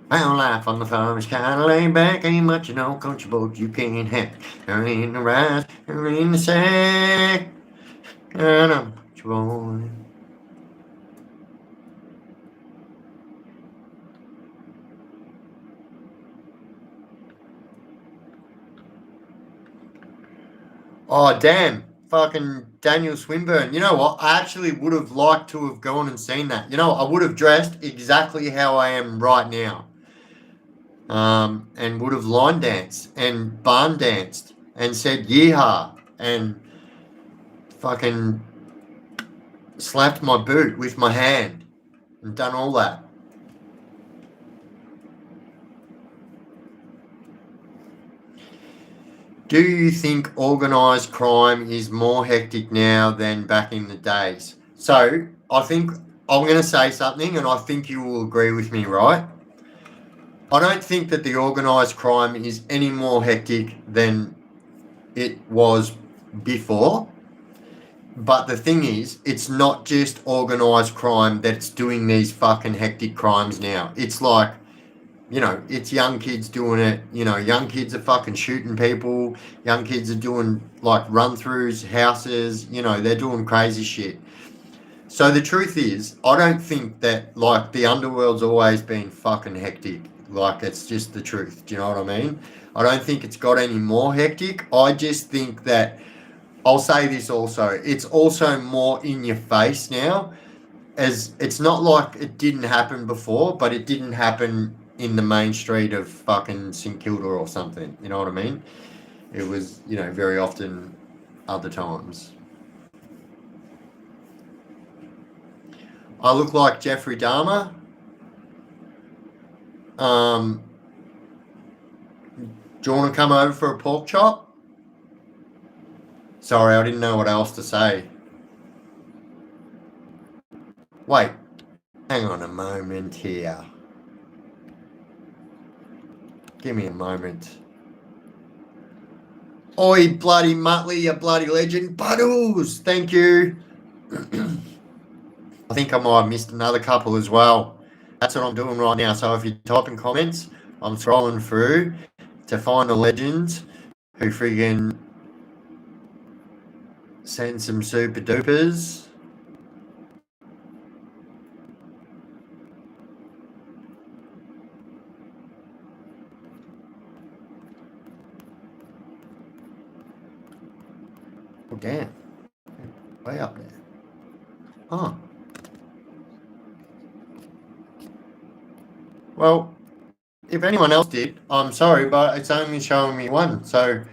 Well, life on the farm is kinda laid back, ain't much you know, country boy you can't hack. Early in the rise, early in the sack, and I'm country boy. Oh, damn. Fucking Daniel Swinburne. You know what? I actually would have liked to have gone and seen that. You know, I would have dressed exactly how I am right now. And would have line danced and barn danced and said yeehaw and fucking slapped my boot with my hand and done all that. Do you think organised crime is more hectic now than back in the days? So, I think I'm going to say something and I think you will agree with me, right? I don't think that the organised crime is any more hectic than it was before. But the thing is, it's not just organised crime that's doing these fucking hectic crimes now. It's like, it's young kids doing it. Young kids are fucking shooting people. Young kids are doing like run-throughs, houses. They're doing crazy shit. So the truth is, I don't think that like the underworld's always been fucking hectic. Like, it's just the truth. Do you know what I mean? I don't think it's got any more hectic. I just think that I'll say this also. It's also more in your face now. As it's not like it didn't happen before, but it didn't happen in the main street of fucking St Kilda or something. You know what I mean? It was, very often other times. I look like Jeffrey Dahmer. Do you want to come over for a pork chop? Sorry, I didn't know what else to say. Wait, hang on a moment here. Give me a moment. Oi, bloody Muttley, you bloody legend. Buddles, thank you. I think I might have missed another couple as well. That's what I'm doing right now. So if you type in comments, I'm scrolling through to find the legends who friggin' send some super dupers. Oh, damn. Way up there. Oh. Well, if anyone else did, I'm sorry, but it's only showing me one. So,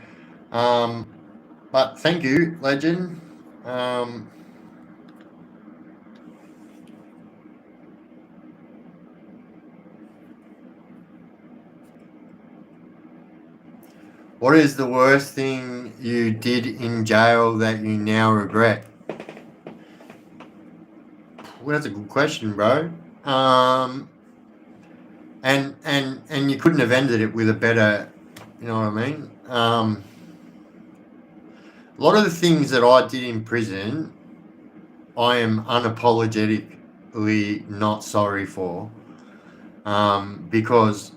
but thank you, legend. What is the worst thing you did in jail that you now regret? Well, that's a good question, bro. And you couldn't have ended it with a better, you know what I mean? A lot of the things that I did in prison, I am unapologetically not sorry for, because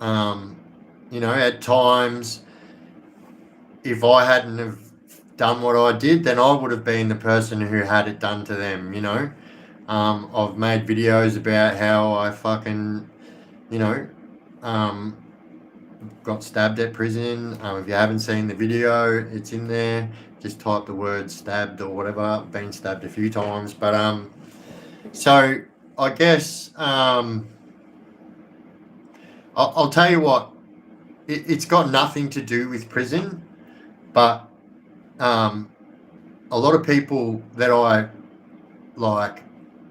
at times, if I hadn't have done what I did, then I would have been the person who had it done to them. I've made videos about how I fucking, got stabbed at prison. If you haven't seen the video, it's in there. Just type the word stabbed or whatever. Been stabbed a few times, but so I guess I'll tell you what. It's got nothing to do with prison, but a lot of people that I like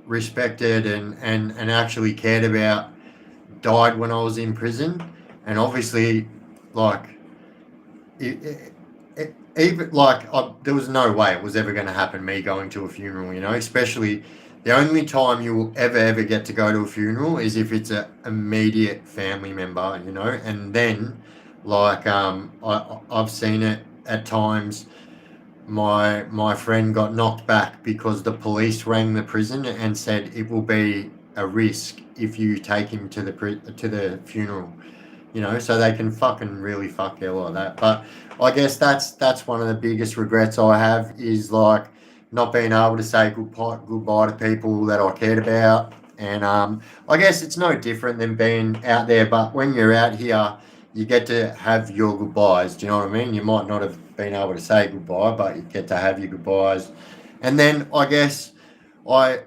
respected and actually cared about died when I was in prison, and obviously, like, even like there was no way it was ever going to happen. Me going to a funeral, especially the only time you will ever get to go to a funeral is if it's a immediate family member, and then like I've seen it at times. My friend got knocked back because the police rang the prison and said it will be a risk if you take him to the funeral, so they can fucking really fuck you like that. But I guess that's one of the biggest regrets I have is like not being able to say goodbye to people that I cared about, and I guess it's no different than being out there, but when you're out here, you get to have your goodbyes. Do you know what I mean? You might not have been able to say goodbye, but you get to have your goodbyes. And then I guess I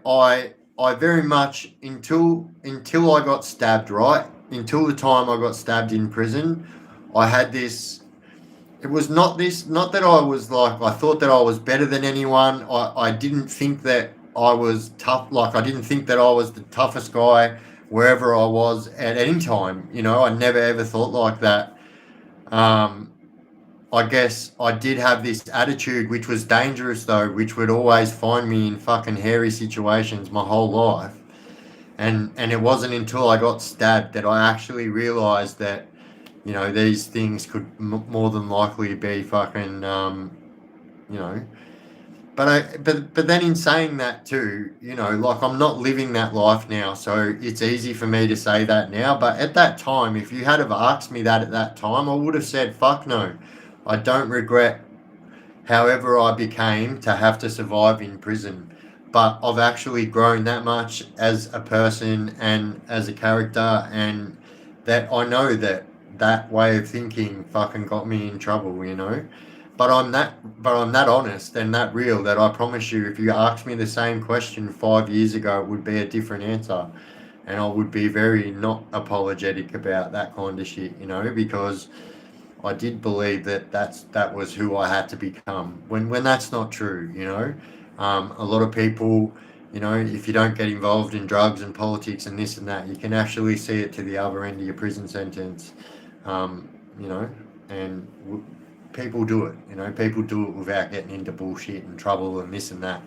very much until I got stabbed, right? Until the time I got stabbed in prison, I had this. It was not that I was like, I thought that I was better than anyone. I didn't think that I was tough. Like, I didn't think that I was the toughest guy wherever I was at any time. I never ever thought like that. I guess I did have this attitude, which was dangerous though, which would always find me in fucking hairy situations my whole life. And it wasn't until I got stabbed that I actually realised that, you know, these things could more than likely be fucking, you know. But then in saying that too, you know, like I'm not living that life now, so it's easy for me to say that now. But at that time, if you had have asked me that at that time, I would have said, fuck no. I don't regret however I became to have to survive in prison. But I've actually grown that much as a person and as a character, and that I know that that way of thinking fucking got me in trouble, you know. But I'm that honest and that real that I promise you, if you asked me the same question 5 years ago, it would be a different answer, and I would be very not apologetic about that kind of shit, you know, because I did believe that that was who I had to become. When that's not true, you know. A lot of people, you know, if you don't get involved in drugs and politics and this and that, you can actually see it to the other end of your prison sentence, you know, and people do it. You know, people do it without getting into bullshit and trouble and this and that.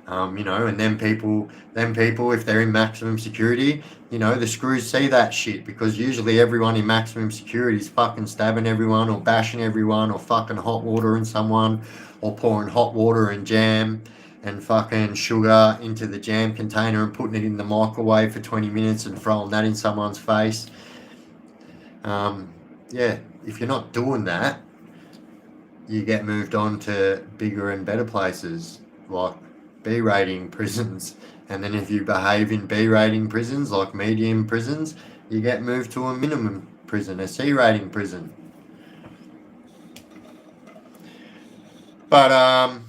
You know, and then people, if they're in maximum security, you know, the screws see that shit, because usually everyone in maximum security is fucking stabbing everyone or bashing everyone or fucking hot water in someone or pouring hot water and jam and fucking sugar into the jam container and putting it in the microwave for 20 minutes and throwing that in someone's face. Yeah, if you're not doing that, you get moved on to bigger and better places like B rating prisons, and then if you behave in B rating prisons like medium prisons, you get moved to a minimum prison, a C rating prison. But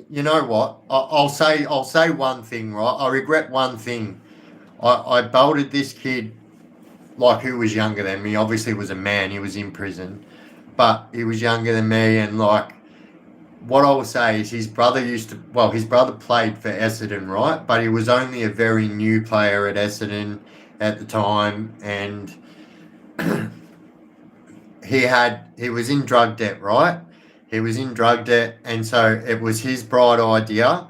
you know what? I'll say one thing, right? I regret one thing. I belted this kid like who was younger than me. Obviously, was a man. He was in prison, but he was younger than me, and like, what I will say is his brother his brother played for Essendon, right? But he was only a very new player at Essendon at the time, and he was in drug debt, right? He was in drug debt, and so it was his bright idea.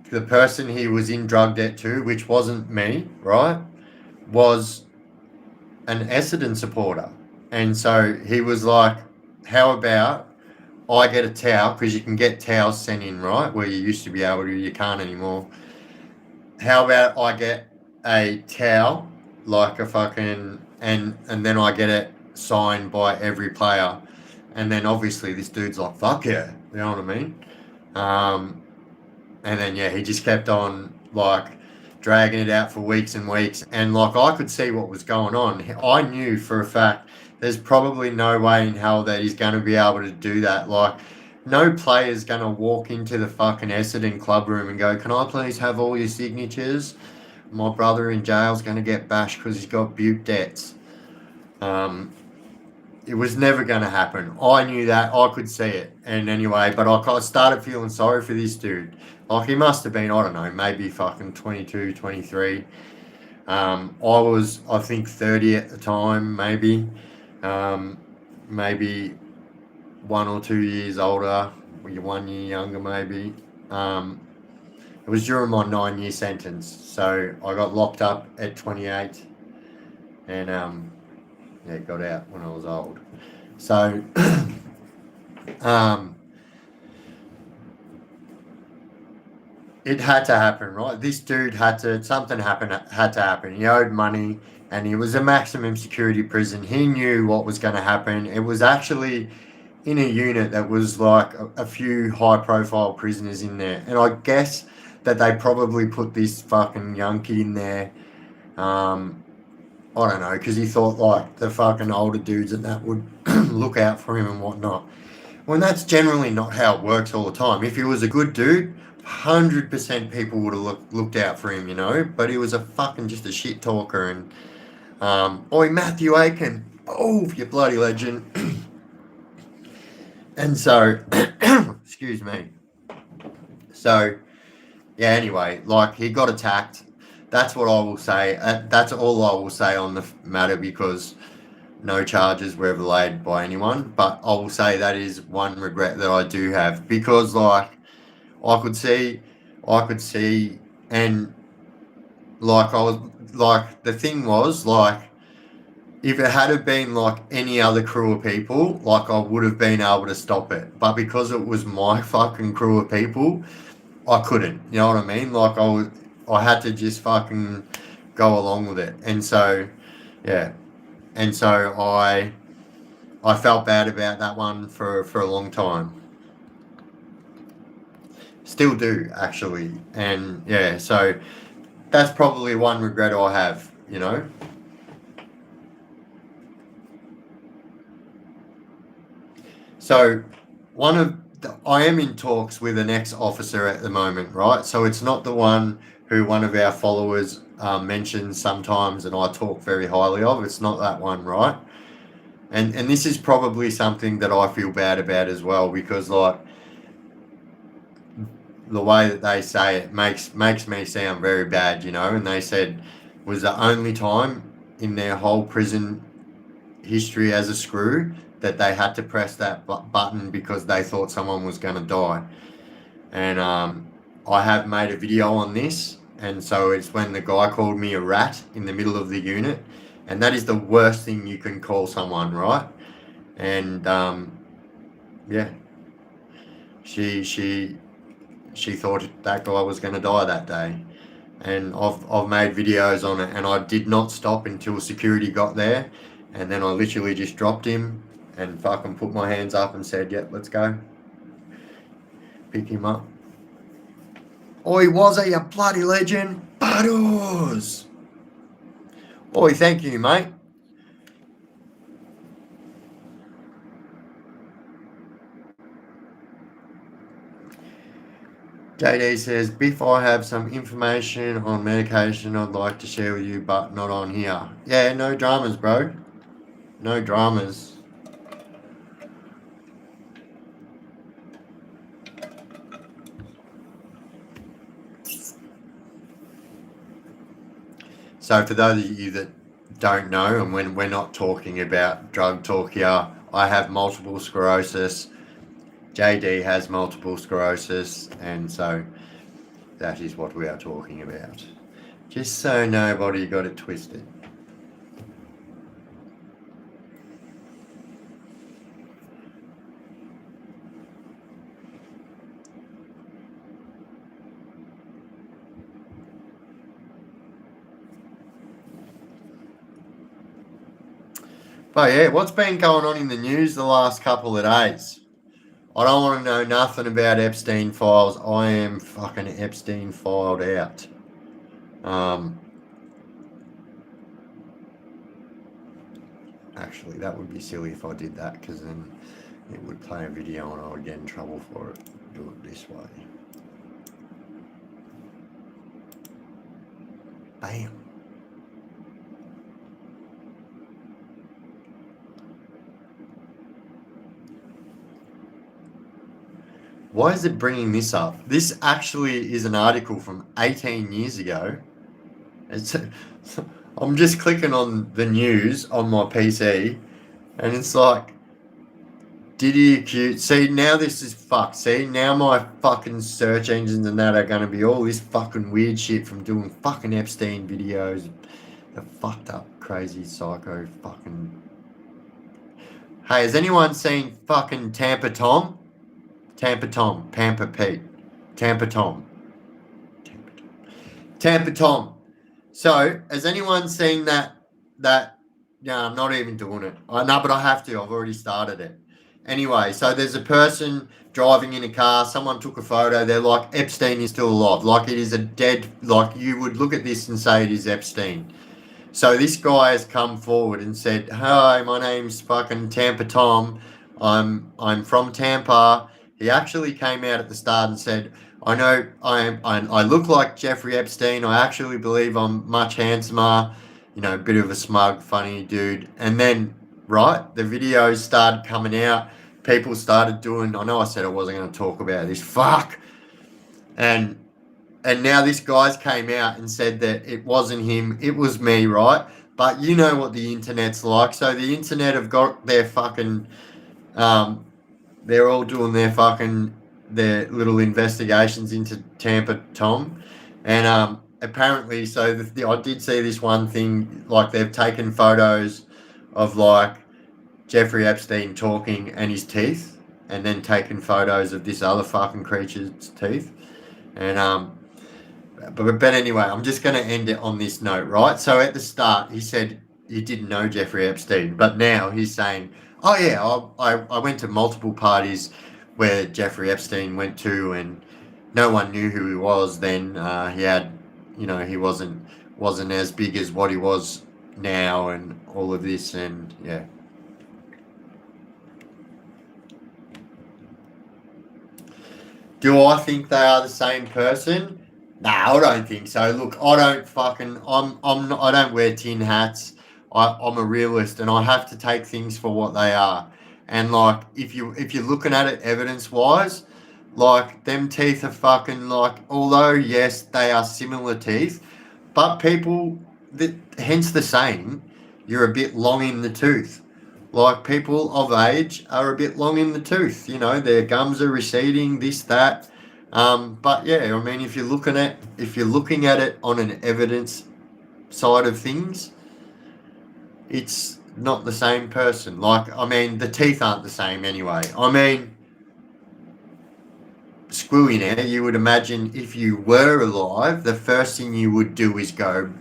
The person he was in drug debt to, which wasn't me, right, was an Essendon supporter. And so he was like, how about I get a towel, because you can get towels sent in, right, where you used to be able to, you can't anymore. How about I get a towel, like a fucking, and then I get it signed by every player. And then obviously this dude's like, fuck yeah, you know what I mean? And then, yeah, he just kept on, like, dragging it out for weeks and weeks. And, like, I could see what was going on. I knew for a fact there's probably no way in hell that he's going to be able to do that. Like, no player's going to walk into the fucking Essendon club room and go, can I please have all your signatures? My brother in jail's going to get bashed because he's got butte debts. It was never going to happen. I knew that. I could see it. And anyway, but I started feeling sorry for this dude. Like, he must have been, I don't know, maybe fucking 22, 23. I was, I think, 30 at the time, maybe. Maybe 1 or 2 years older, or you're 1 year younger, maybe. It was during my 9-year sentence. So I got locked up at 28. And, yeah, got out when I was old. So, it had to happen, right? This dude had to happen. He owed money, and he was a maximum security prison. He knew what was going to happen. It was actually in a unit that was like a few high-profile prisoners in there. And I guess that they probably put this fucking young kid in there, I don't know, because he thought like the fucking older dudes and that would look out for him and whatnot. When that's generally not how it works all the time. If he was a good dude, 100% people would have looked out for him, you know. But he was just a shit talker. And oi, Matthew Aiken, oh, you bloody legend. And so, excuse me. So, yeah. Anyway, like, he got attacked. That's what I will say. That's all I will say on the matter, because no charges were ever laid by anyone. But I will say that is one regret that I do have, because, like, I could see, and like I was like the thing was like if it had have been like any other crew of people, like I would have been able to stop it. But because it was my fucking crew of people, I couldn't. You know what I mean? Like I had to just fucking go along with it. And so, yeah. And so I felt bad about that one for a long time. Still do, actually. And yeah, so that's probably one regret I have, you know. So I am in talks with an ex-officer at the moment, right? So it's not the one who one of our followers mentions sometimes and I talk very highly of. It's not that one, right? And this is probably something that I feel bad about as well because like the way that they say it makes me sound very bad, you know. And they said was the only time in their whole prison history as a screw that they had to press that button because they thought someone was going to die. And I have made a video on this, and so it's when the guy called me a rat in the middle of the unit, and that is the worst thing you can call someone, right? And yeah, she thought that guy was going to die that day. And I've made videos on it, and I did not stop until security got there, and then I literally just dropped him and fucking put my hands up and said, "Yep, let's go." Pick him up. Oi, was he a bloody legend? Butters! Oi, thank you, mate. JD says, Biff, I have some information on medication I'd like to share with you, but not on here. Yeah, no dramas, bro. No dramas. So for those of you that don't know, and when we're not talking about drug talk here, I have multiple sclerosis. JD has multiple sclerosis, and so that is what we are talking about. Just so nobody got it twisted. But yeah, what's been going on in the news the last couple of days? I don't want to know nothing about Epstein files. I am fucking Epstein filed out. Actually, that would be silly if I did that because then it would play a video and I would get in trouble for it. Do it this way. Bam. Why is it bringing this up? This actually is an article from 18 years ago. I'm just clicking on the news on my PC, and it's like, did he accuse... See, now this is fucked. See, now my fucking search engines and that are going to be all this fucking weird shit from doing fucking Epstein videos. The fucked up, crazy, psycho fucking... Hey, has anyone seen fucking Tampa Tom? Tampa Tom, Pampa Pete, Tampa Tom. Tampa Tom. So, has anyone seen that? Yeah, I'm not even doing it. No, but I have to. I've already started it. Anyway, so there's a person driving in a car. Someone took a photo. They're like, Epstein is still alive. Like it is a dead. Like you would look at this and say it is Epstein. So this guy has come forward and said, "Hi, my name's fucking Tampa Tom. I'm from Tampa." He actually came out at the start and said, I know I look like Jeffrey Epstein. I actually believe I'm much handsomer, you know, a bit of a smug, funny dude. And then, right, the videos started coming out. People started doing, I know I said I wasn't going to talk about this. Fuck. And now this guy's came out and said that it wasn't him. It was me, right? But you know what the internet's like. So the internet have got their fucking... they're all doing their little investigations into Tampa Tom, and apparently, so I did see this one thing, like they've taken photos of like Jeffrey Epstein talking and his teeth, and then taken photos of this other fucking creature's teeth. And but anyway, I'm just going to end it on this note, right? So at the start, he said he didn't know Jeffrey Epstein, but now he's saying, oh yeah, I went to multiple parties where Jeffrey Epstein went to, and no one knew who he was then. He had, he wasn't as big as what he was now, and all of this, and yeah. Do I think they are the same person? No, I don't think so. Look, I don't fucking, I don't wear tin hats. I'm a realist, and I have to take things for what they are. And like, if you're looking at it evidence wise, like them teeth are fucking like, although yes, they are similar teeth, but people, hence the saying, you're a bit long in the tooth. Like people of age are a bit long in the tooth, their gums are receding, this, that. But yeah, I mean, if you're looking at it on an evidence side of things, it's not the same person. Like, I mean, the teeth aren't the same anyway. I mean, screw in there, you would imagine if you were alive, the first thing you would do is go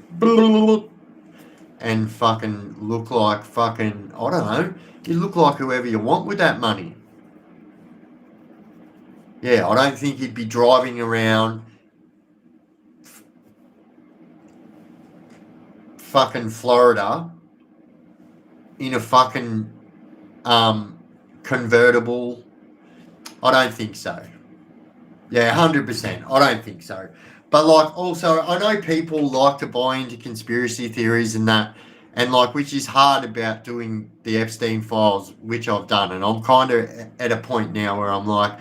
and fucking look like fucking, I don't know, you look like whoever you want with that money. Yeah, I don't think you'd be driving around fucking Florida in a fucking convertible. I don't think so. Yeah, 100%. I don't think so. But like, also, I know people like to buy into conspiracy theories and that, and like, which is hard about doing the Epstein files, which I've done, and I'm kind of at a point now where I'm like,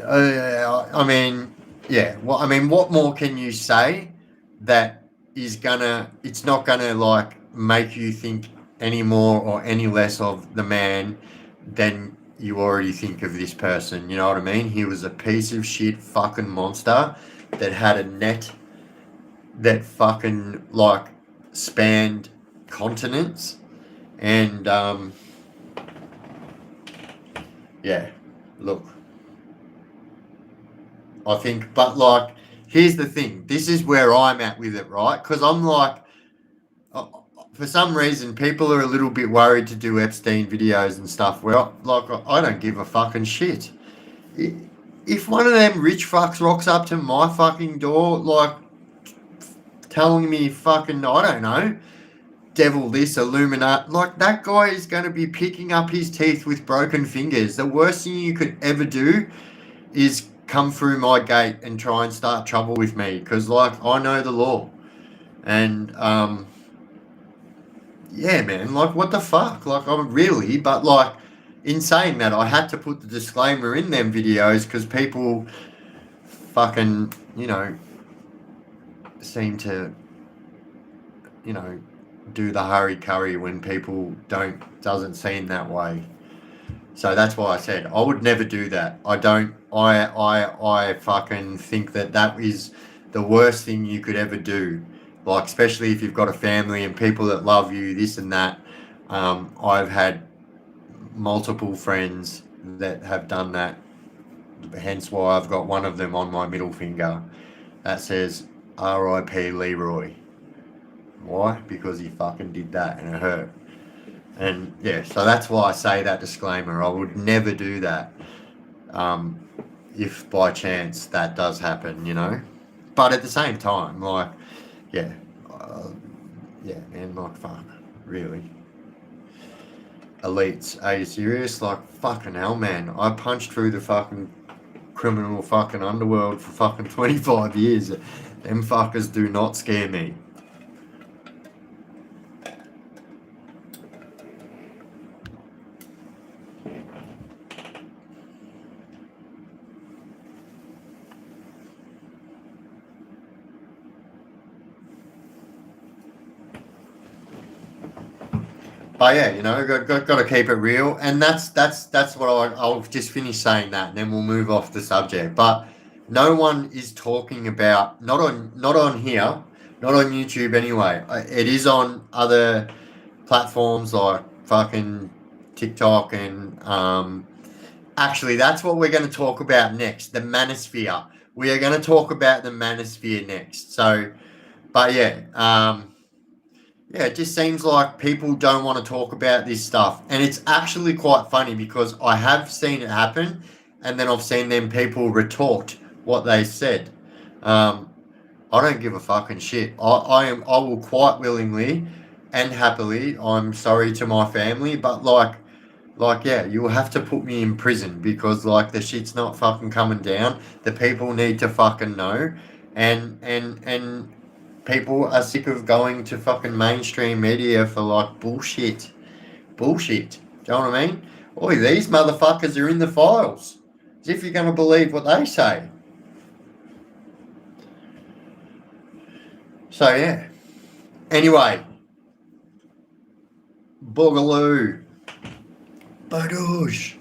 I mean, yeah. Well, I mean, what more can you say that it's not gonna like make you think any more or any less of the man than you already think of this person, you know what I mean? He was a piece of shit fucking monster that had a net that fucking like spanned continents, and yeah, look, I think, but like, here's the thing, this is where I'm at with it, right? Because I'm like, for some reason, people are a little bit worried to do Epstein videos and stuff where, like, I don't give a fucking shit. If one of them rich fucks rocks up to my fucking door, like, telling me fucking, I don't know, devil this, Illuminati, like, that guy is going to be picking up his teeth with broken fingers. The worst thing you could ever do is come through my gate and try and start trouble with me, because, like, I know the law. And, yeah, man, like, what the fuck? Like, I'm really, but, like, in saying that, I had to put the disclaimer in them videos because people fucking, seem to, do the hurry curry when people doesn't seem that way. So that's why I said I would never do that. I fucking think that is the worst thing you could ever do. Like, especially if you've got a family and people that love you, this and that. I've had multiple friends that have done that. Hence why I've got one of them on my middle finger that says R.I.P. Leroy. Why? Because he fucking did that and it hurt. And yeah, so that's why I say that disclaimer. I would never do that if by chance that does happen, But at the same time, like, yeah, man, like, fuck, really. Elites, are you serious? Like, fucking hell, man. I punched through the fucking criminal fucking underworld for fucking 25 years. Them fuckers do not scare me. But yeah, got to keep it real, and that's what I'll just finish saying that, and then we'll move off the subject. But no one is talking about, not on here, not on YouTube anyway. It is on other platforms like fucking TikTok and actually that's what we're going to talk about next, the manosphere. We are going to talk about the manosphere next. So, but yeah, yeah, it just seems like people don't want to talk about this stuff. And it's actually quite funny because I have seen it happen and then I've seen them people retort what they said. I don't give a fucking shit. I will quite willingly and happily, I'm sorry to my family, but like yeah, you'll have to put me in prison because like the shit's not fucking coming down. The people need to fucking know. And people are sick of going to fucking mainstream media for like bullshit. Bullshit. Do you know what I mean? Oi, these motherfuckers are in the files. As if you're gonna believe what they say. So yeah. Anyway. Boogaloo. Badoosh.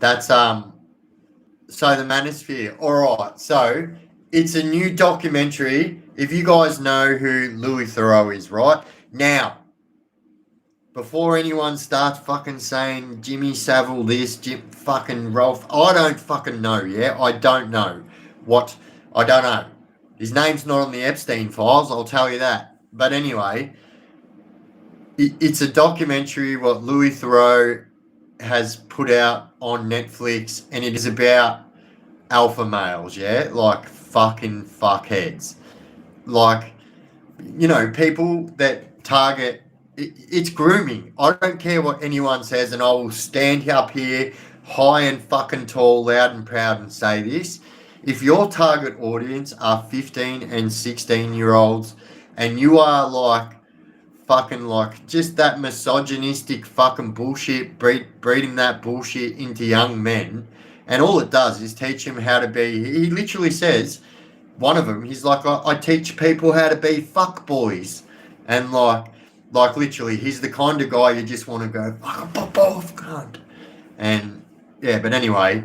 That's so the manosphere. Alright, so it's a new documentary. If you guys know who Louis Theroux is, right? Now, before anyone starts fucking saying Jimmy Savile this, fucking Rolf, I don't fucking know, yeah? I don't know. I don't know. His name's not on the Epstein files, I'll tell you that. But anyway, it's a documentary what Louis Theroux has put out on Netflix, and it is about alpha males, yeah? Like fucking fuckheads. Like, you know, people that target, it's grooming. I don't care what anyone says, and I will stand up here high and fucking tall, loud and proud and say this. If your target audience are 15 and 16-year-olds and you are like fucking like just that misogynistic fucking bullshit, breeding that bullshit into young men, and all it does is teach them how to be, he literally says, one of them, he's like, I teach people how to be fuck boys, and like literally, he's the kind of guy you just want to go, fucking pop off, cunt. And yeah, but anyway,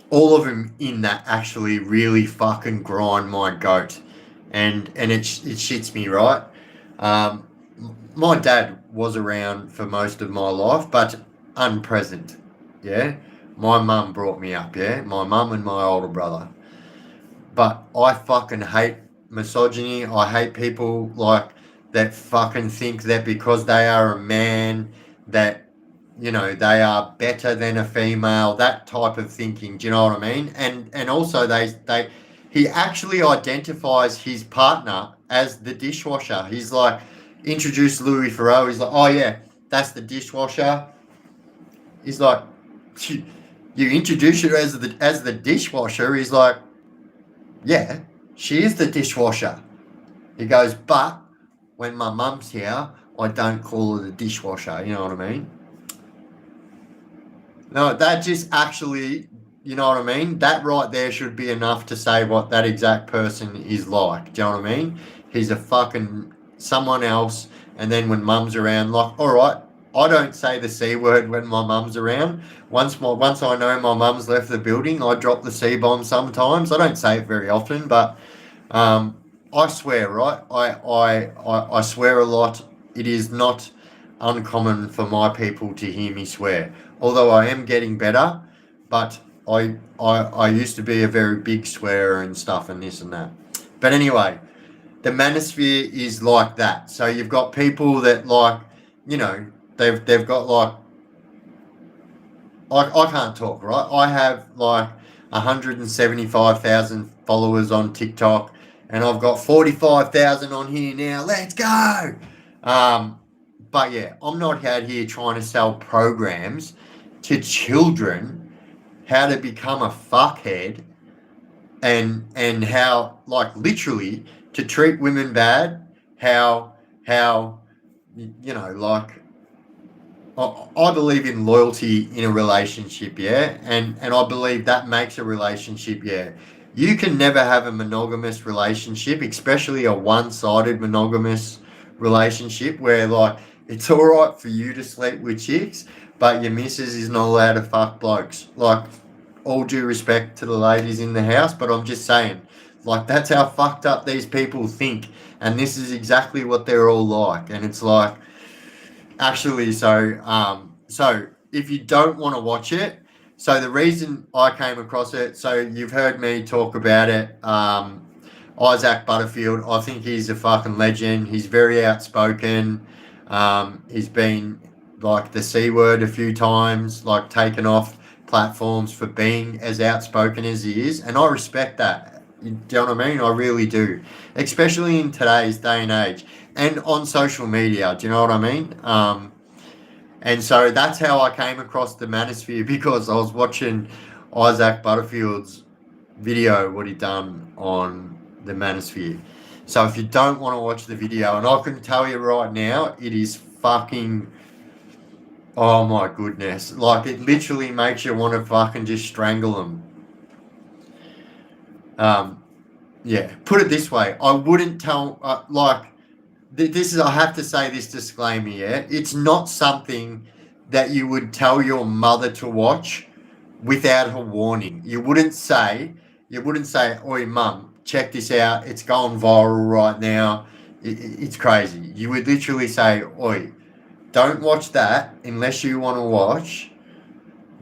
all of them in that actually really fucking grind my goat, and it shits me, right? My dad was around for most of my life, but unpresent, yeah? My mum brought me up, yeah? My mum and my older brother. But I fucking hate misogyny. I hate people like that fucking think that because they are a man that, you know, they are better than a female, that type of thinking, do you know what I mean? And also he actually identifies his partner as the dishwasher. He's like, introduced Louis Theroux, he's like, oh yeah, that's the dishwasher. He's like, you introduce her as the dishwasher. He's like, yeah, she is the dishwasher. He goes, but when my mum's here, I don't call her the dishwasher, you know what I mean? No, that just actually, you know what I mean? That right there should be enough to say what that exact person is like. Do you know what I mean? He's a fucking someone else, and then when mum's around, like, all right, I don't say the C word when my mum's around. Once I know my mum's left the building, I drop the C bomb sometimes. I don't say it very often, but I swear, right? I swear a lot. It is not uncommon for my people to hear me swear. Although I am getting better, but I used to be a very big swearer and stuff and this and that. But anyway, the manosphere is like that. So you've got people that like, you know, they've got like I can't talk, right? I have like 175,000 followers on TikTok, and I've got 45,000 on here now. Let's go. But yeah, I'm not out here trying to sell programs to children how to become a fuckhead and how, like, literally to treat women bad, how you know, like, I believe in loyalty in a relationship, yeah, and I believe that makes a relationship, yeah. You can never have a monogamous relationship, especially a one-sided monogamous relationship where, like, it's all right for you to sleep with chicks, but your missus is not allowed to fuck blokes. Like, all due respect to the ladies in the house, but I'm just saying, like, that's how fucked up these people think, and this is exactly what they're all like. And it's like, actually, so if you don't want to watch it, so the reason I came across it, so you've heard me talk about it, Isaac Butterfield, I think he's a fucking legend. He's very outspoken. He's been like the C word a few times, like taken off platforms for being as outspoken as he is, and I respect that. You know what I mean? I really do, especially in today's day and age, and on social media. Do you know what I mean? And so that's how I came across the manosphere, because I was watching Isaac Butterfield's video, what he done on the manosphere. So if you don't want to watch the video, and I can tell you right now, it is fucking, oh my goodness, like it literally makes you want to fucking just strangle them. Yeah, put it this way, I wouldn't tell, this is, I have to say this disclaimer, yeah, it's not something that you would tell your mother to watch without her warning. You wouldn't say, oi mum, check this out, it's going viral right now, it's crazy. You would literally say, oi, don't watch that unless you want to watch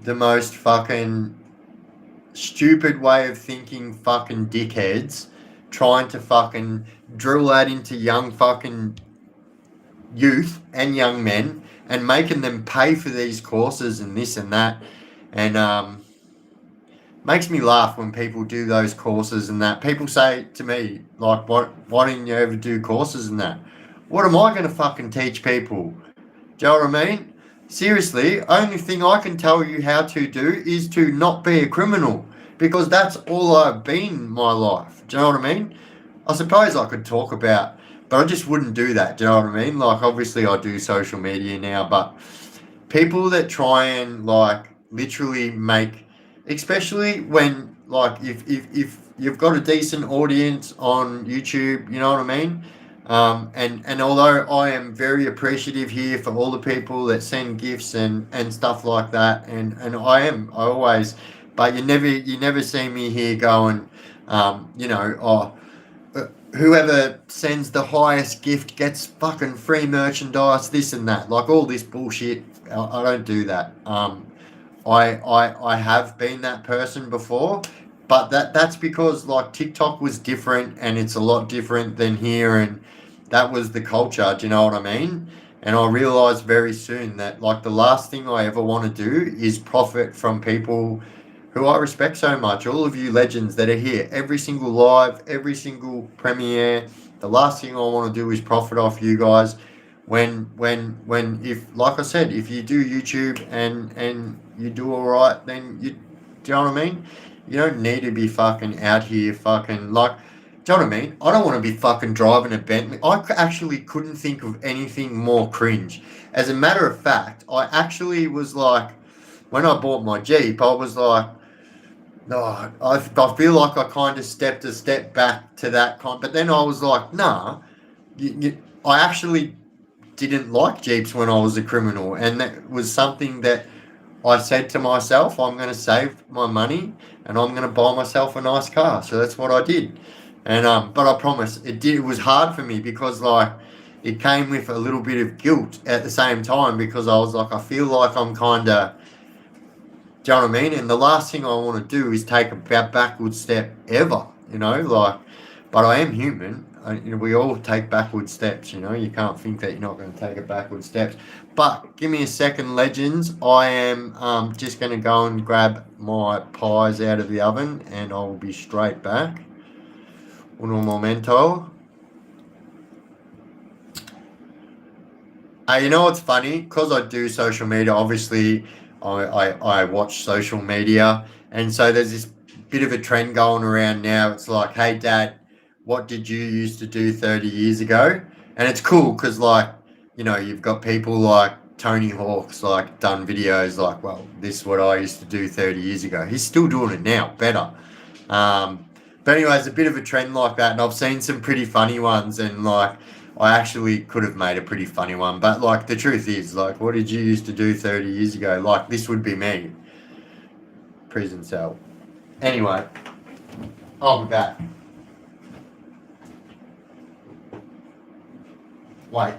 the most fucking stupid way of thinking fucking dickheads trying to fucking drill that into young fucking youth and young men and making them pay for these courses and this and that. And makes me laugh when people do those courses and that. People say to me, like, why didn't you ever do courses and that? What am I going to fucking teach people? Do you know what I mean? Seriously, only thing I can tell you how to do is to not be a criminal, because that's all I've been in my life. Do you know what I mean? I suppose I could talk about, but I just wouldn't do that. Do you know what I mean? Like, obviously I do social media now, but people that try and like literally make, especially when like if you've got a decent audience on YouTube, you know what I mean? And although I am very appreciative here for all the people that send gifts and stuff like that, and I always, but you never see me here going, whoever sends the highest gift gets fucking free merchandise, this and that, like all this bullshit. I don't do that. I have been that person before, but that's because like TikTok was different, and it's a lot different than here, and that was the culture. Do you know what I mean? And I realized very soon that like the last thing I ever want to do is profit from people who I respect so much. All of you legends that are here, every single live, every single premiere. The last thing I want to do is profit off you guys. When if, like I said, if you do YouTube and you do all right, then do you know what I mean? You don't need to be fucking out here fucking like, do you know what I mean? I don't want to be fucking driving a Bentley. I actually couldn't think of anything more cringe. As a matter of fact, I actually was like, when I bought my Jeep, I was like, no, I feel like I kind of stepped a step back to that but then I was like, nah, I actually didn't like Jeeps when I was a criminal, and that was something that I said to myself, I'm going to save my money and I'm going to buy myself a nice car. So that's what I did. And but I promise it was hard for me, because like it came with a little bit of guilt at the same time, because I was like, I feel like I'm kind of, do you know what I mean? And the last thing I want to do is take a backward step ever, like, but I am human. We all take backward steps, you can't think that you're not going to take a backward steps. But give me a second, legends. I am just going to go and grab my pies out of the oven, and I will be straight back. Un momento. You know what's funny? Because I do social media, obviously I watch social media, and so there's this bit of a trend going around now. It's like, hey dad, what did you used to do 30 years ago? And it's cool because like, you've got people like Tony Hawk's like done videos like, well, this is what I used to do 30 years ago. He's still doing it now, better. But anyways, a bit of a trend like that, and I've seen some pretty funny ones, and like I actually could have made a pretty funny one. But like the truth is, like, what did you used to do 30 years ago? Like, this would be me. Prison cell. Anyway, I'll be back. Wait,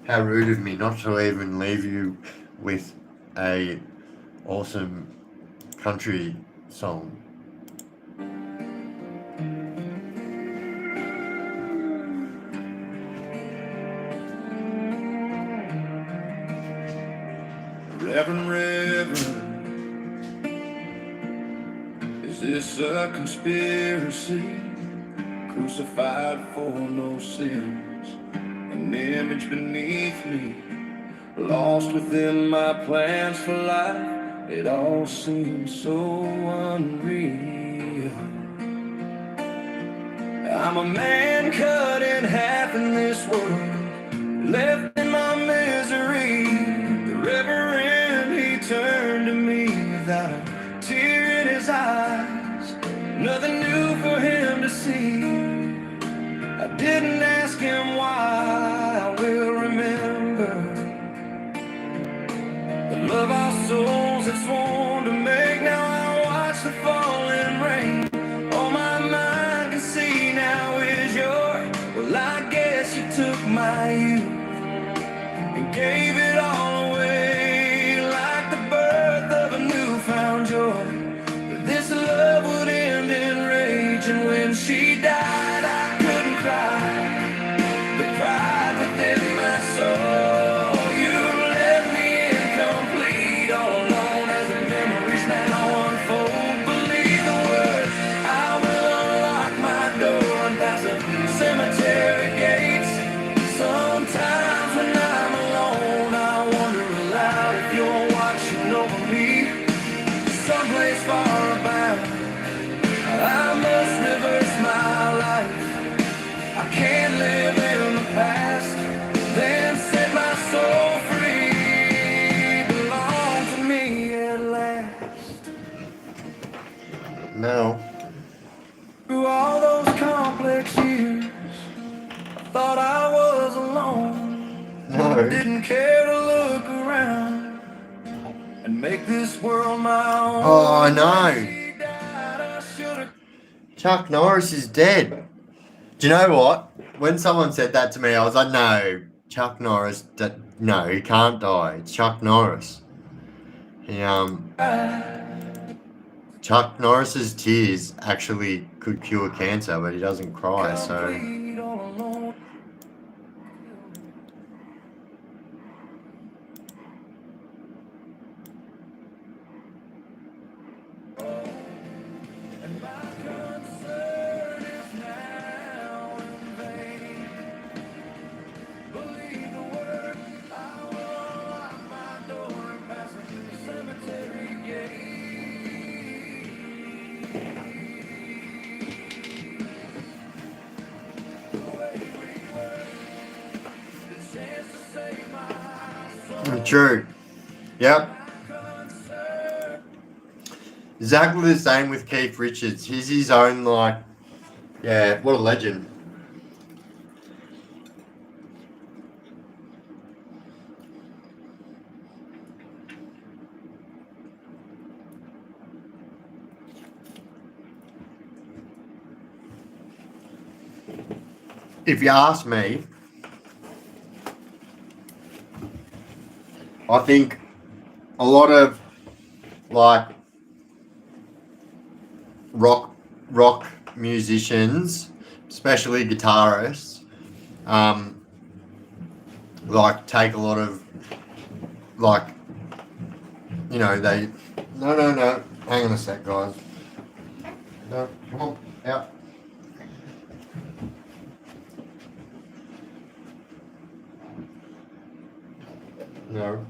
how rude of me not to even leave you with a awesome country song. Reverend, is this a conspiracy? Crucified for no sins, an image beneath me, lost within my plans for life. It all seems so unreal. I'm a man cut in half in this world, left in my misery. The Reverend, he turned to me without a tear in his eyes, nothing new for him to see. I didn't ask him why, I will remember the love our souls had sworn to make. Now I watch the falling rain, all my mind can see now is yours. Well, I guess you took my youth and gave it all away, like the birth of a newfound joy. But this love would end in rage, and when she died I couldn't cry, the pride within my soul. You left me incomplete, all alone as the memories now unfold. Believe the words, I will unlock my door and pass the cemetery gates. Sometimes when I'm alone, I wonder aloud if you're watching over me, someplace far about. I must reverse my life, I can't live in the past, then set my soul free, belong to me at last. No. Through all those complex years, I thought I was alone. No. Didn't care to look around and make this world my own. Oh, no. She died, I should've. Chuck Norris is dead. Do you know what? When someone said that to me, I was like, no, Chuck Norris, no, he can't die. It's Chuck Norris. He, Chuck Norris's tears actually could cure cancer, but he doesn't cry, so. Complete all alone. And my concern is now in vain. Believe the word, I will unlock my door and pass the cemetery gate. The way we were, the chance to save my soul. True. Yep. Concern. Exactly the same with Keith Richards. He's his own, like, yeah, what a legend. If you ask me, I think a lot of, like, rock musicians, especially guitarists, like, take a lot of, like, you know, they, no, hang on a sec, guys. No, come on, out. No.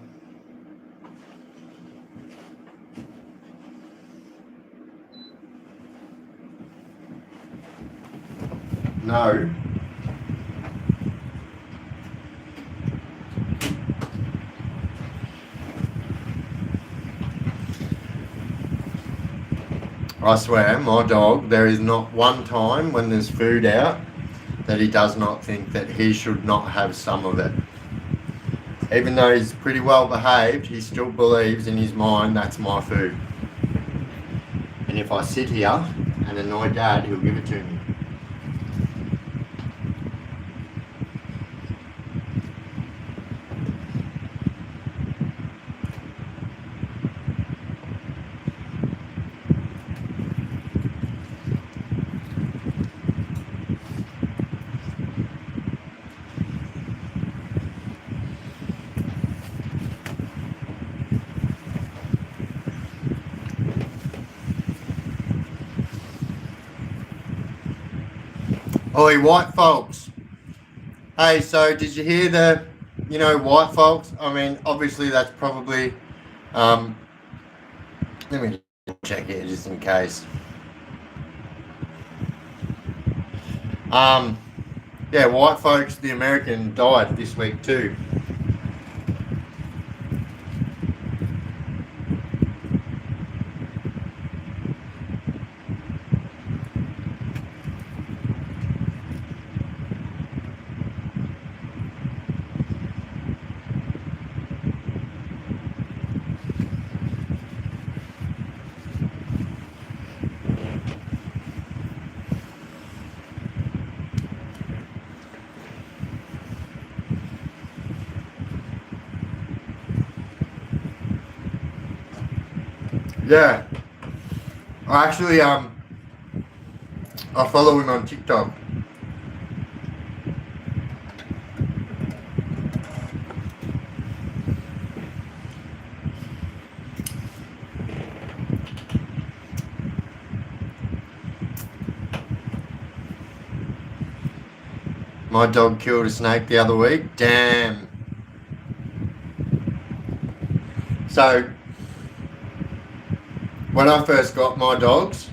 No. I swear, my dog, there is not one time when there's food out that he does not think that he should not have some of it. Even though he's pretty well behaved, he still believes in his mind that's my food. And if I sit here and annoy Dad, he'll give it to me. Oi, white folks. Hey, so did you hear the, white folks? I mean, obviously that's probably, let me check here just in case. Yeah, white folks, the American died this week too. Yeah. I actually, I follow him on TikTok. My dog killed a snake the other week. Damn. So, when I first got my dogs,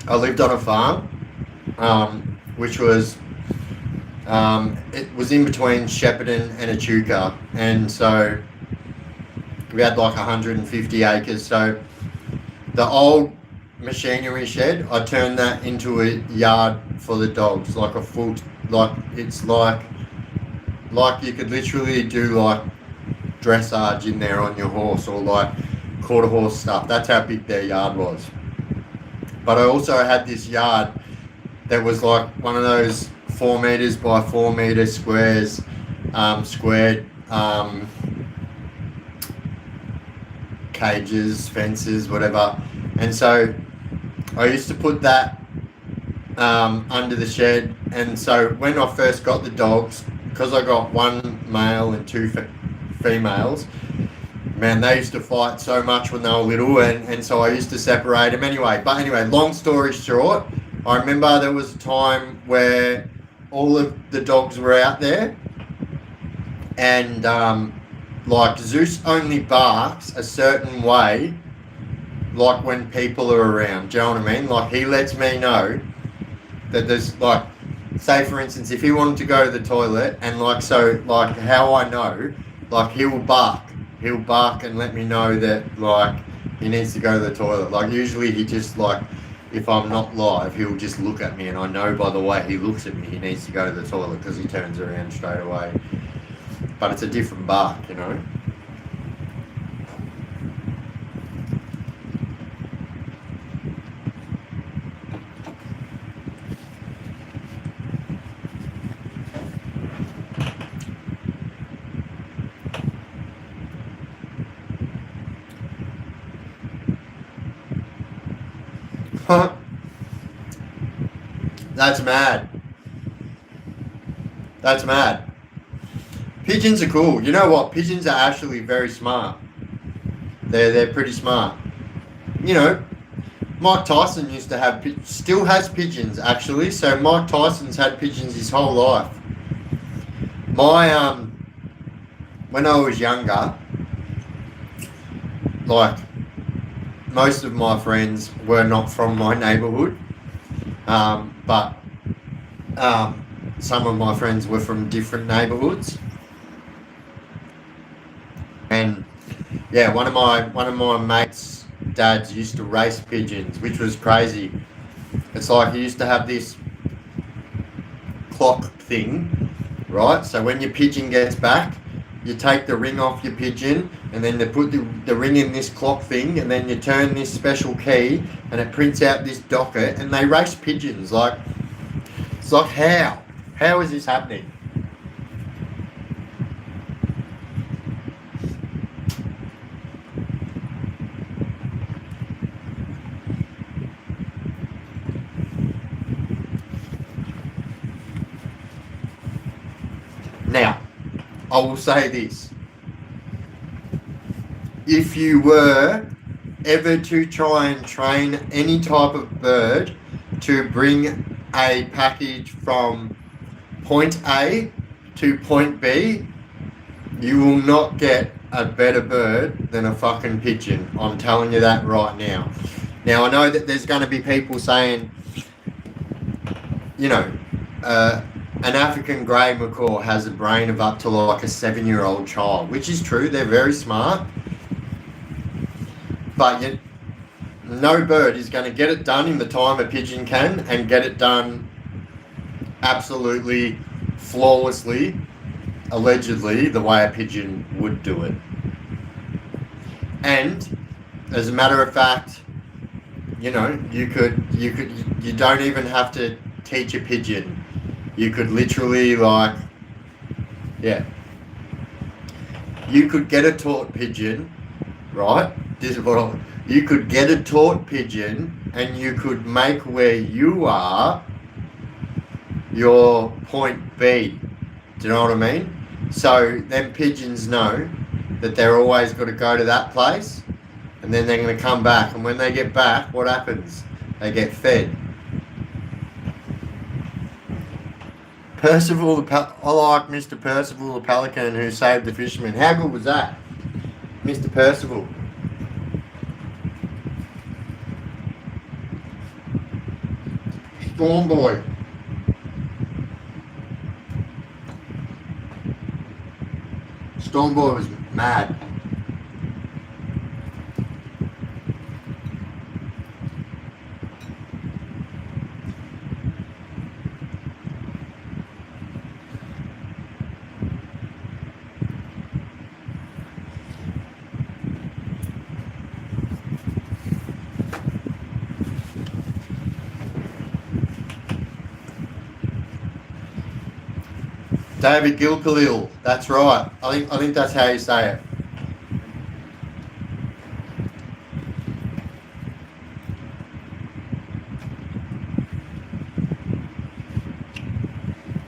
I lived on a farm, which was, it was in between Shepparton and Echuca, and so we had like 150 acres. So the old machinery shed, I turned that into a yard for the dogs, like a full, it's like you could literally do like dressage in there on your horse, or like quarter horse stuff. That's how big their yard was. But I also had this yard that was like one of those 4 meters by 4 meter squares, squared cages, fences, whatever. And so I used to put that under the shed. And so when I first got the dogs, because I got 1 male and 2 females, man, they used to fight so much when they were little, and so I used to separate them anyway. But anyway, long story short, I remember there was a time where all of the dogs were out there, and like Zeus only barks a certain way, like when people are around. Do you know what I mean? Like, he lets me know that there's, like, say for instance, if he wanted to go to the toilet, and like, so like how I know, like, he'll bark and let me know that like he needs to go to the toilet. Like, usually he just, like, if I'm not live, he'll just look at me, and I know by the way he looks at me he needs to go to the toilet, because he turns around straight away. But it's a different bark, you know. That's mad. That's mad. Pigeons are cool. You know what? Pigeons are actually very smart. They're pretty smart. You know, Mike Tyson used to have, still has pigeons actually. So Mike Tyson's had pigeons his whole life. My when I was younger, like, most of my friends were not from my neighbourhood, but some of my friends were from different neighbourhoods, and yeah, one of my mates' dads used to race pigeons, which was crazy. It's like you used to have this clock thing, right? So when your pigeon gets back, you take the ring off your pigeon, and then they put the ring in this clock thing, and then you turn this special key, and it prints out this docket, and they race pigeons. Like, it's like, how is this happening? Now, I will say this. If you were ever to try and train any type of bird to bring a package from point A to point B, you will not get a better bird than a fucking pigeon. I'm telling you that right now. Now, I know that there's going to be people saying, you know, an African grey macaw has a brain of up to like a 7-year-old child, which is true. They're very smart. But yet, no bird is going to get it done in the time a pigeon can and get it done absolutely flawlessly, allegedly, the way a pigeon would do it. And as a matter of fact, you know, you don't even have to teach a pigeon. You could literally, like, yeah, you could get a taught pigeon, right? You could get a taught pigeon, and you could make where you are your point B. Do you know what I mean? So them pigeons know that they're always got to go to that place, and then they're going to come back. And when they get back, what happens? They get fed. Percival, I like Mr. Percival the Pelican who saved the fisherman. How good was that? Mr. Percival. Storm Boy. Storm Boy was mad. David Gilkhalil, that's right. I think that's how you say it.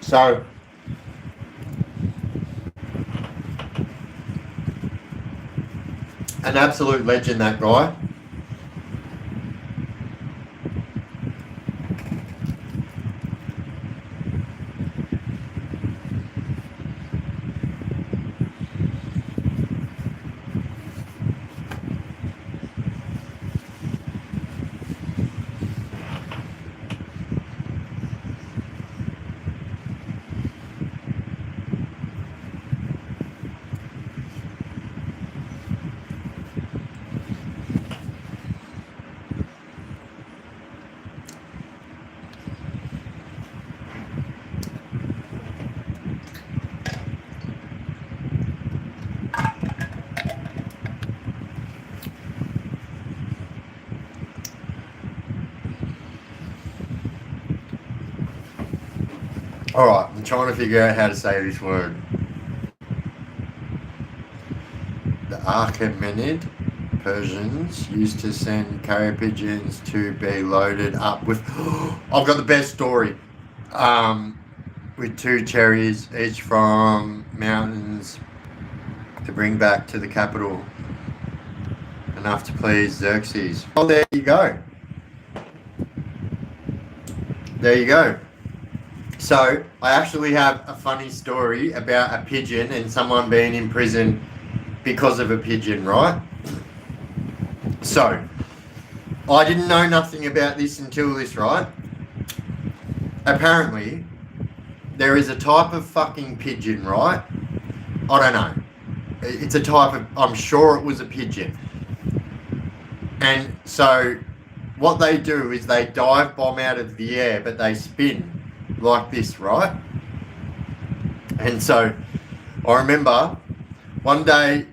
So, an absolute legend, that guy. Alright, I'm trying to figure out how to say this word. The Achaemenid Persians used to send carrier pigeons to be loaded up with... I've got the best story. With 2 cherries, each from mountains, to bring back to the capital. Enough to please Xerxes. Oh, there you go. There you go. So, I actually have a funny story about a pigeon and someone being in prison because of a pigeon, right? So, I didn't know nothing about this until this, right? Apparently, there is a type of fucking pigeon, right? I don't know. It's a type of, I'm sure it was a pigeon. And so, what they do is they dive bomb out of the air, but they spin like this, right? And so I remember one day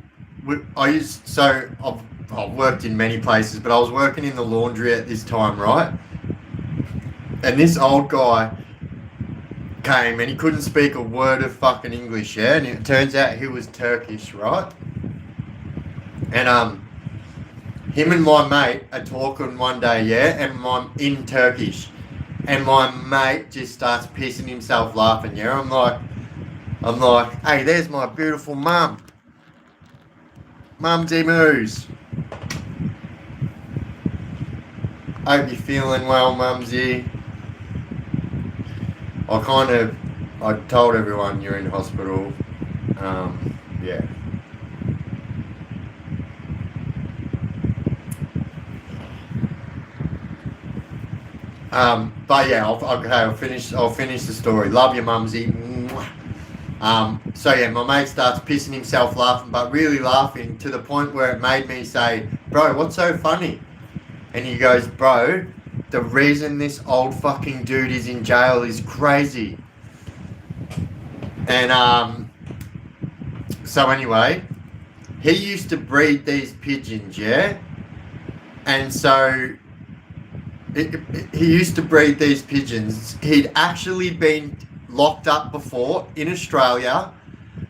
I've worked in many places, but I was working in the laundry at this time, right? And this old guy came and he couldn't speak a word of fucking English, yeah? And it turns out he was Turkish, right? And him and my mate are talking one day, yeah? And I'm in Turkish. And my mate just starts pissing himself laughing, yeah? I'm like, hey, there's my beautiful mum. Mumsy Moos. Hope you're feeling well, Mumsy. I told everyone you're in hospital. Yeah. But yeah, I'll finish the story. Love you, Mumsy. So yeah, my mate starts pissing himself laughing, but really laughing to the point where it made me say, bro, what's so funny? And he goes, bro, the reason this old fucking dude is in jail is crazy. And so anyway, he used to breed these pigeons, yeah? And so he used to breed these pigeons. He'd actually been locked up before in Australia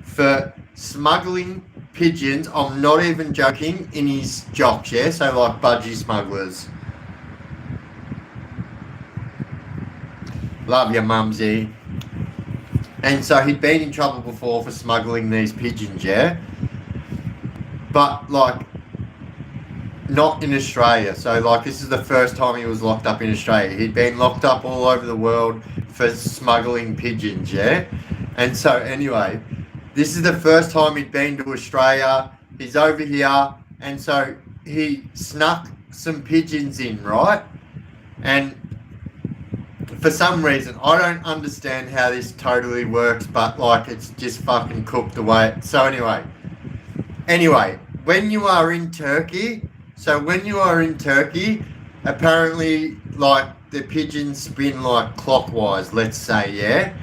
for smuggling pigeons. I'm not even joking, in his jocks, yeah? So like budgie smugglers. Love you, Mumsy. And so he'd been in trouble before for smuggling these pigeons, yeah? But like, not in Australia. So like, this is the first time he was locked up in Australia. He'd been locked up all over the world for smuggling pigeons, yeah? And so anyway, this is the first time he'd been to Australia. He's over here, and so he snuck some pigeons in, right? And for some reason, I don't understand how this totally works, but like, it's just fucking cooked away. So anyway, when you are in Turkey, apparently like the pigeons spin like clockwise, let's say, yeah?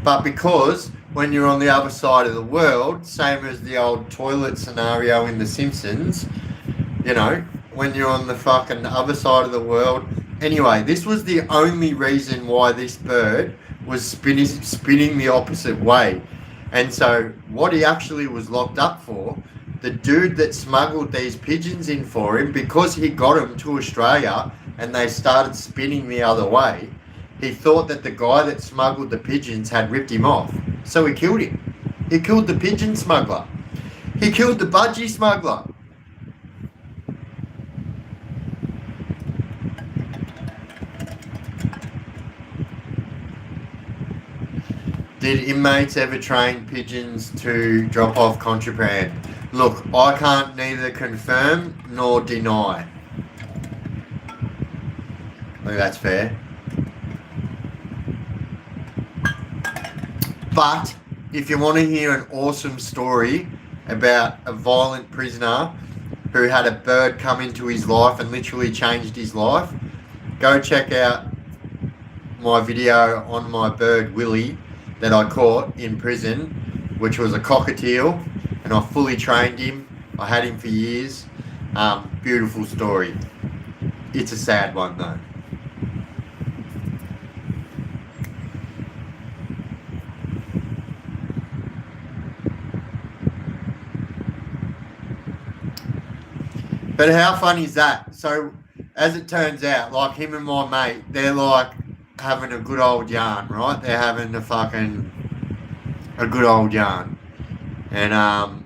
But because when you're on the other side of the world, same as the old toilet scenario in The Simpsons, you know, when you're on the fucking other side of the world. Anyway, this was the only reason why this bird was spinning the opposite way. And so what he actually was locked up for, the dude that smuggled these pigeons in for him, because he got them to Australia and they started spinning the other way, he thought that the guy that smuggled the pigeons had ripped him off. So he killed him. He killed the pigeon smuggler. He killed the budgie smuggler. Did inmates ever train pigeons to drop off contraband? Look, I can't neither confirm nor deny. Look, that's fair. But if you want to hear an awesome story about a violent prisoner who had a bird come into his life and literally changed his life, go check out my video on my bird Willie that I caught in prison, which was a cockatiel, and I fully trained him. I had him for years. Beautiful story. It's a sad one though. But how funny is that? So, as it turns out, like him and my mate, they're like having a good old yarn, right? They're having a good old yarn. And,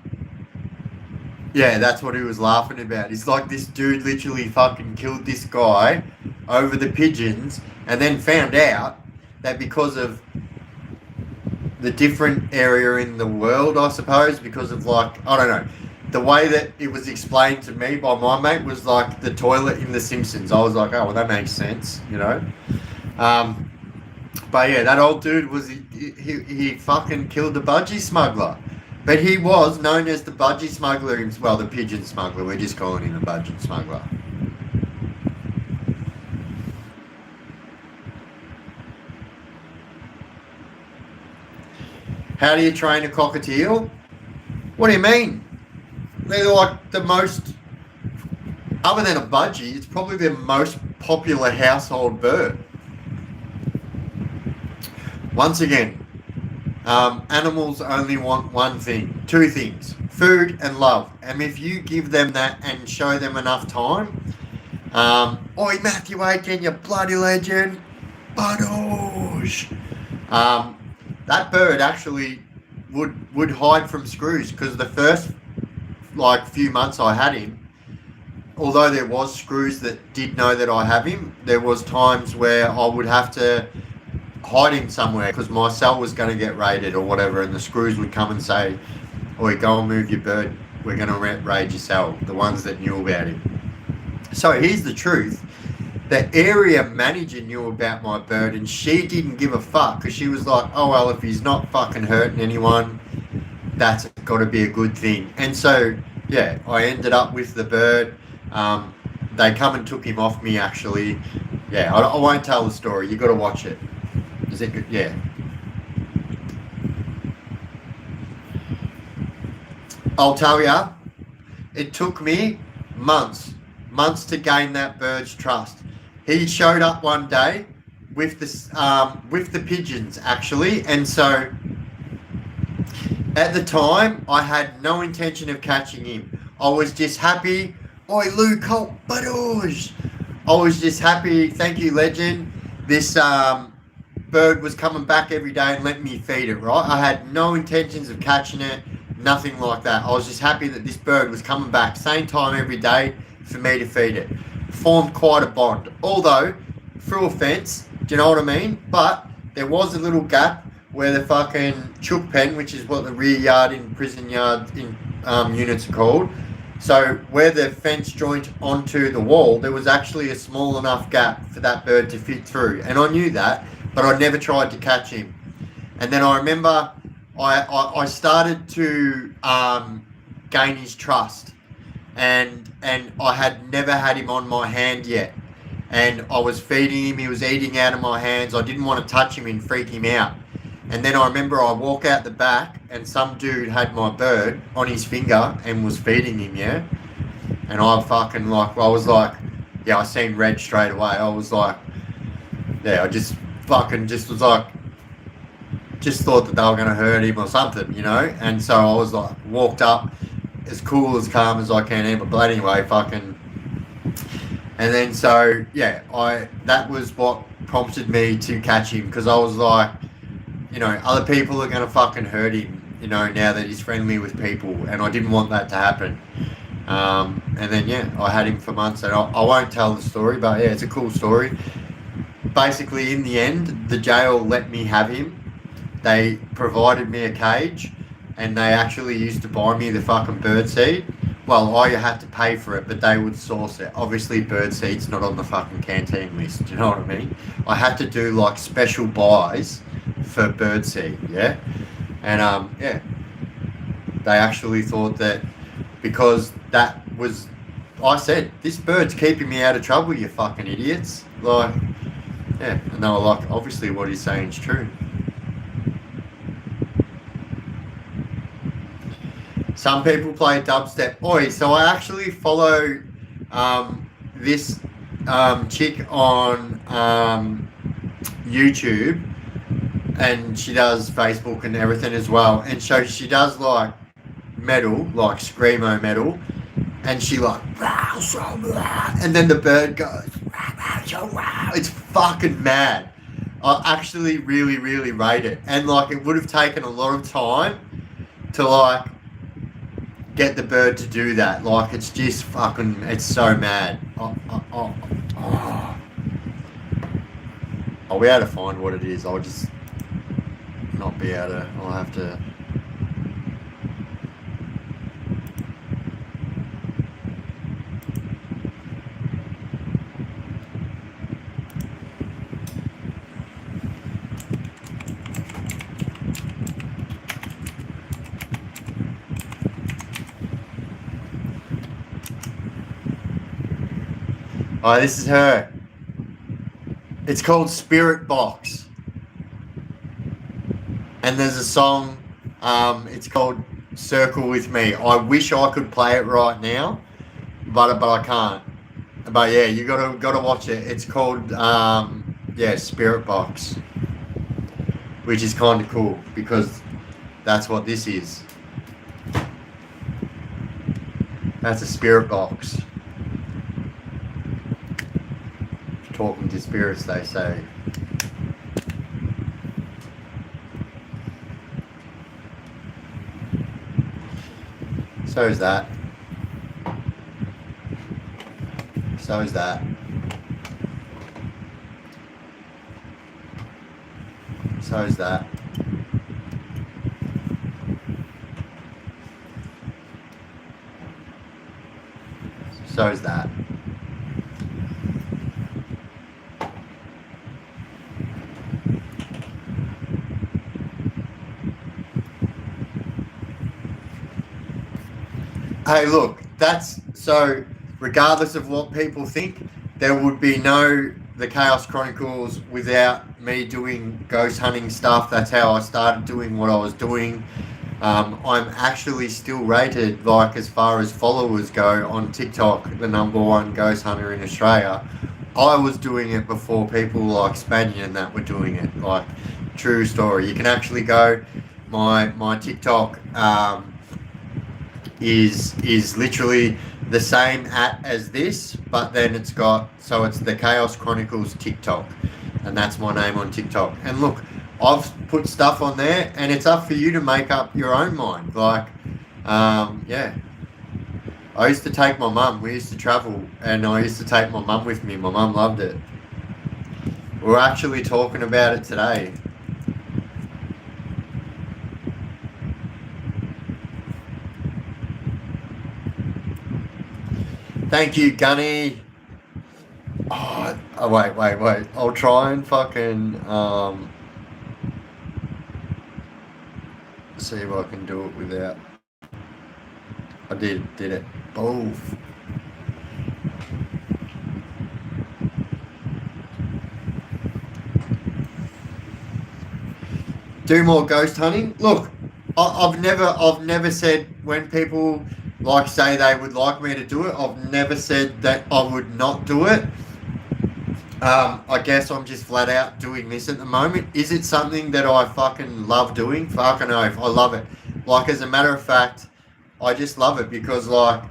yeah, that's what he was laughing about. It's like this dude literally fucking killed this guy over the pigeons and then found out that because of the different area in the world, I suppose, because of like, I don't know, the way that it was explained to me by my mate was like the toilet in The Simpsons. I was like, oh, well, that makes sense, you know? But yeah, that old dude he fucking killed the budgie smuggler. But he was known as the budgie smuggler, well, the pigeon smuggler. We're just calling him the budgie smuggler. How do you train a cockatiel? What do you mean? They're like the most, other than a budgie, it's probably the most popular household bird. Once again, animals only want one thing, two things, food and love. And if you give them that and show them enough time, oi Matthew Aiken, you bloody legend, badoosh. That bird actually would hide from screws, because the first like few months I had him, although there was screws that did know that I have him, there was times where I would have to hide him somewhere because my cell was going to get raided or whatever, and the screws would come and say, oi, go and move your bird, we're going to raid your cell, the ones that knew about him. So here's the truth. The area manager knew about my bird, and she didn't give a fuck, because she was like, oh well, if he's not fucking hurting anyone, that's got to be a good thing. And so yeah, I ended up with the bird. They come and took him off me, actually. Yeah, I won't tell the story, you got to watch it. Is it good? Yeah. I'll tell ya, it took me months to gain that bird's trust. He showed up one day with the pigeons, actually, and so at the time I had no intention of catching him. I was just happy. Oi, Lou Colt, badoosh. I was just happy. Thank you, legend. This bird was coming back every day and letting me feed it, right? I had no intentions of catching it, nothing like that. I was just happy that this bird was coming back same time every day for me to feed it. Formed quite a bond. Although, through a fence, do you know what I mean? But there was a little gap where the fucking chook pen, which is what the rear yard in prison yard in units are called. So where the fence joined onto the wall, there was actually a small enough gap for that bird to fit through. And I knew that, but I never tried to catch him. And then I remember I started to gain his trust, and I had never had him on my hand yet. And I was feeding him, he was eating out of my hands. I didn't want to touch him and freak him out. And then I remember I walk out the back and some dude had my bird on his finger and was feeding him, yeah? And I fucking like, I was like, yeah, I seen red straight away. I was like, yeah, I just fucking just was like, just thought that they were going to hurt him or something, you know? And so I was like, walked up as cool, as calm as I can, but anyway, fucking... And then so, yeah, that was what prompted me to catch him, because I was like, you know, other people are going to fucking hurt him, you know, now that he's friendly with people, and I didn't want that to happen. And then, yeah, I had him for months, and I won't tell the story, but yeah, it's a cool story. Basically, in the end, the jail let me have him. They provided me a cage, and they actually used to buy me the fucking bird seed. Well, I had to pay for it, but they would source it. Obviously, bird seed's not on the fucking canteen list, do you know what I mean? I had to do, like, special buys for bird seed, yeah? And, yeah, they actually thought that because that was... I said, this bird's keeping me out of trouble, you fucking idiots. Like, yeah, and they were like, obviously what he's saying is true. Some people play dubstep. Oi, so I actually follow this chick on YouTube, and she does Facebook and everything as well. And so she does like metal, like screamo metal, and she like, and then the bird goes, it's fucking mad. I actually really, really rate it. And like, it would have taken a lot of time to like get the bird to do that. Like, it's just fucking, it's so mad. I'll be able to find what it is. I'll just not be able to, I'll have to. Oh, this is her. It's called Spirit Box. And there's a song It's called Circle With Me. I wish I could play it right now, but I can't. But yeah, you gotta watch it. It's called Spirit Box, which is kind of cool because that's what this is. That's a spirit box. Talking to spirits, they say. So is that. So is that. So is that. So is that. Hey, look, that's so regardless of what people think, there would be no The Chaos Chronicles without me doing ghost hunting stuff. That's how I started doing what I was doing. I'm actually still rated, like as far as followers go, on TikTok, the #1 ghost hunter in Australia. I was doing it before people like Spaniard and that were doing it. Like, true story. You can actually go, my TikTok is literally the same as this, but then it's the Chaos Chronicles TikTok, and that's my name on TikTok. And look, I've put stuff on there, and it's up for you to make up your own mind. Like, I used to take my mum. We used to travel, and I used to take my mum with me. My mum loved it. We're actually talking about it today. Thank you, Gunny. Oh, wait. I'll try and fucking see if I can do it without. I did it. Both. Do more ghost hunting. Look, I've never said when people like say they would like me to do it. I've never said that I would not do it. I guess I'm just flat out doing this at the moment. Is it something that I fucking love doing? Fucking oath, I love it. Like, as a matter of fact, I just love it because, like,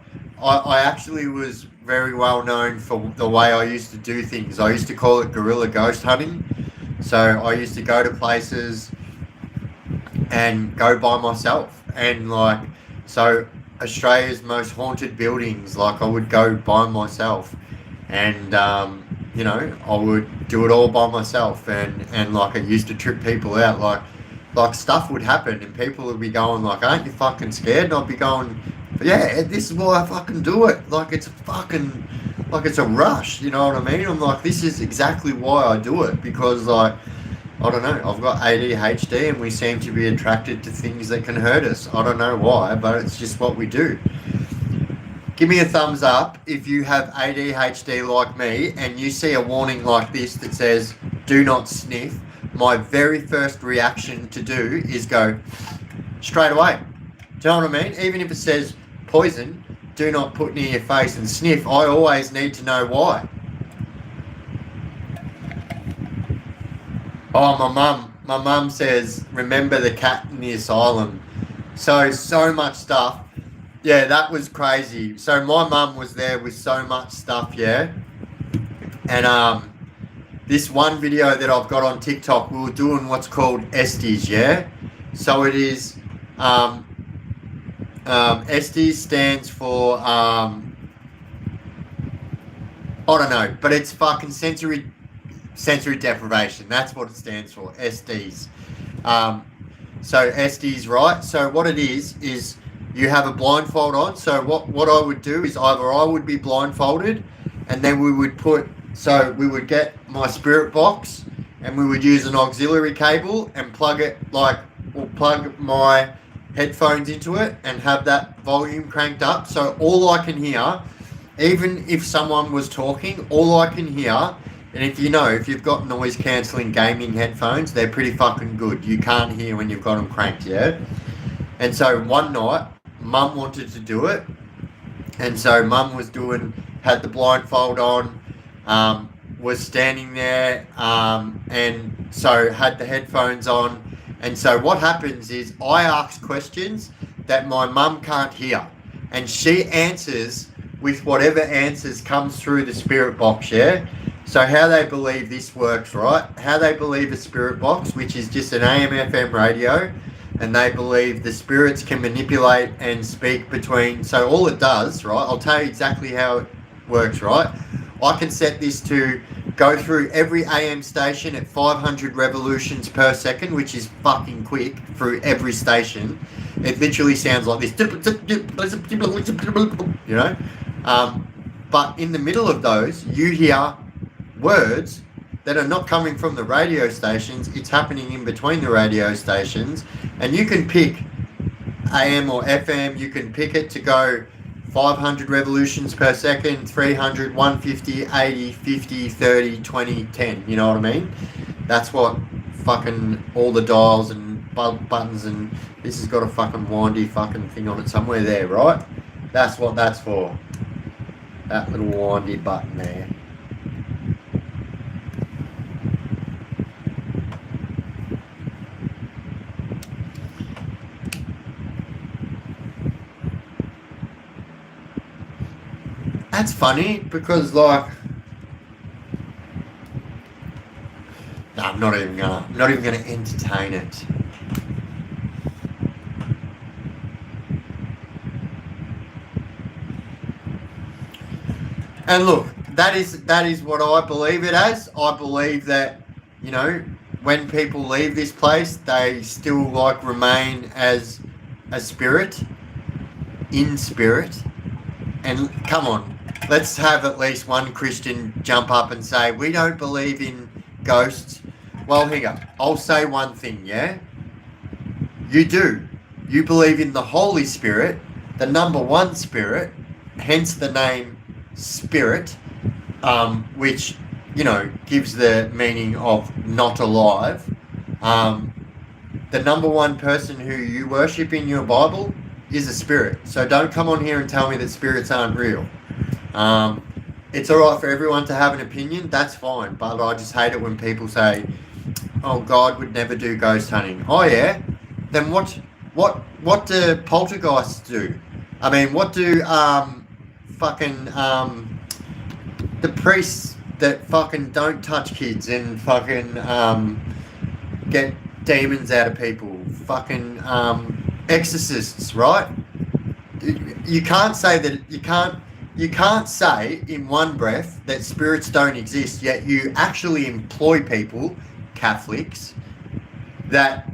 I actually was very well known for the way I used to do things. I used to call it guerrilla ghost hunting. So I used to go to places and go by myself. And, like, so Australia's most haunted buildings, like, I would go by myself. And, I would do it all by myself, and like, it used to trip people out. Like stuff would happen, and people would be going like, "Aren't you fucking scared?" And I'd be going, "Yeah, this is why I fucking do it. Like, it's fucking, like, it's a rush." You know what I mean? I'm like, this is exactly why I do it, because, like, I don't know, I've got ADHD, and we seem to be attracted to things that can hurt us. I don't know why, but it's just what we do. Give me a thumbs up if you have ADHD like me and you see a warning like this that says, "Do not sniff." My very first reaction to do is go straight away. Do you know what I mean? Even if it says poison, do not put near your face and sniff, I always need to know why. Oh, my mum says, remember the cat in the asylum. So much stuff. Yeah, that was crazy. So my mum was there with so much stuff, yeah. And this one video that I've got on TikTok, we were doing what's called Estes, yeah. So it is Estes stands for I don't know, but it's fucking sensory deprivation. That's what it stands for, Estes. So Estes, right? So what it is you have a blindfold on. So what I would do is either I would be blindfolded, and then we would get my spirit box, and we would use an auxiliary cable and plug my headphones into it and have that volume cranked up. So all I can hear, even if someone was talking, all I can hear, and if you've got noise cancelling gaming headphones, they're pretty fucking good. You can't hear when you've got them cranked, yeah? And so one night, Mum wanted to do it, and so Mum had the blindfold on, was standing there, and so had the headphones on. And so what happens is I ask questions that my mum can't hear, and she answers with whatever answers comes through the spirit box, yeah? So how they believe this works, right? How they believe a spirit box, which is just an AM FM radio, and they believe the spirits can manipulate and speak between. So all it does, right? I'll tell you exactly how it works, right? I can set this to go through every AM station at 500 revolutions per second, which is fucking quick, through every station. It literally sounds like this, you know? But in the middle of those, you hear words that are not coming from the radio stations. It's happening in between the radio stations, and you can pick AM or FM. You can pick it to go 500 revolutions per second, 300, 150, 80, 50, 30, 20, 10. You know what I mean? That's what fucking all the dials and buttons, and this has got a fucking windy fucking thing on it somewhere there, right? That's what that's for. That little windy button there. That's funny because, like, no, I'm not even gonna entertain it. And look, that is what I believe it as. I believe that, you know, when people leave this place, they still like remain as a spirit, in spirit. And come on, let's have at least one Christian jump up and say, we don't believe in ghosts. Well, here, I'll say one thing, yeah? You do. You believe in the Holy Spirit, the number one spirit, hence the name Spirit, which, you know, gives the meaning of not alive. The number one person who you worship in your Bible is a spirit. So don't come on here and tell me that spirits aren't real. It's alright for everyone to have an opinion, that's fine, but I just hate it when people say, oh, God would never do ghost hunting. Oh yeah? Then what do poltergeists do? I mean, what do the priests that fucking don't touch kids and fucking get demons out of people, fucking exorcists, right? You can't say that you can't say in one breath that spirits don't exist, yet you actually employ people, Catholics, that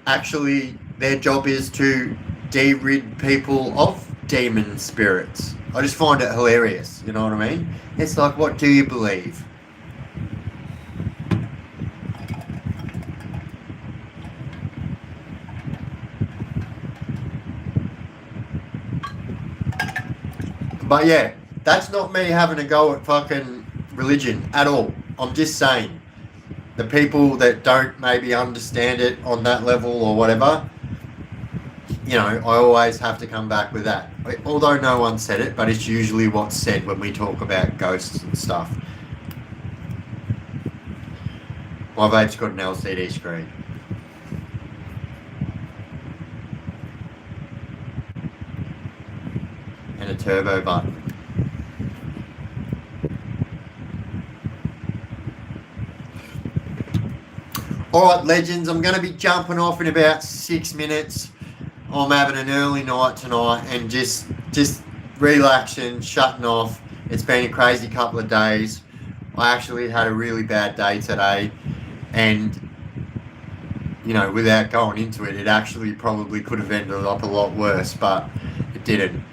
actually their job is to de-rid people of demon spirits. I just find it hilarious, you know what I mean? It's like, what do you believe? But yeah, that's not me having a go at fucking religion at all. I'm just saying, the people that don't maybe understand it on that level or whatever, you know, I always have to come back with that. Although no one said it, but it's usually what's said when we talk about ghosts and stuff. My vape's got an LCD screen. And a turbo button. Alright, legends, I'm going to be jumping off in about 6 minutes. I'm having an early night tonight and just relaxing, shutting off. It's been a crazy couple of days. I actually had a really bad day today, and, you know, without going into it, it actually probably could have ended up a lot worse, but it didn't.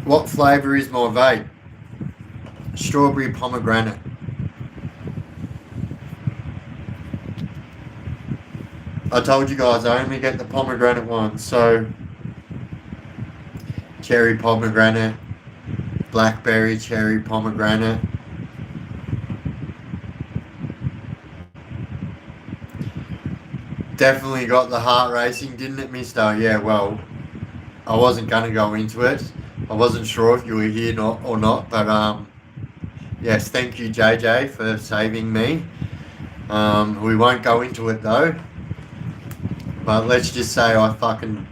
What flavour is my vape? Strawberry pomegranate. I told you guys I only get the pomegranate one, so cherry pomegranate, blackberry cherry pomegranate. Definitely got the heart racing, didn't it, mister? Yeah, well, I wasn't going to go into it. I wasn't sure if you were here or not, but yes, thank you, JJ, for saving me. We won't go into it, though. But let's just say I fucking...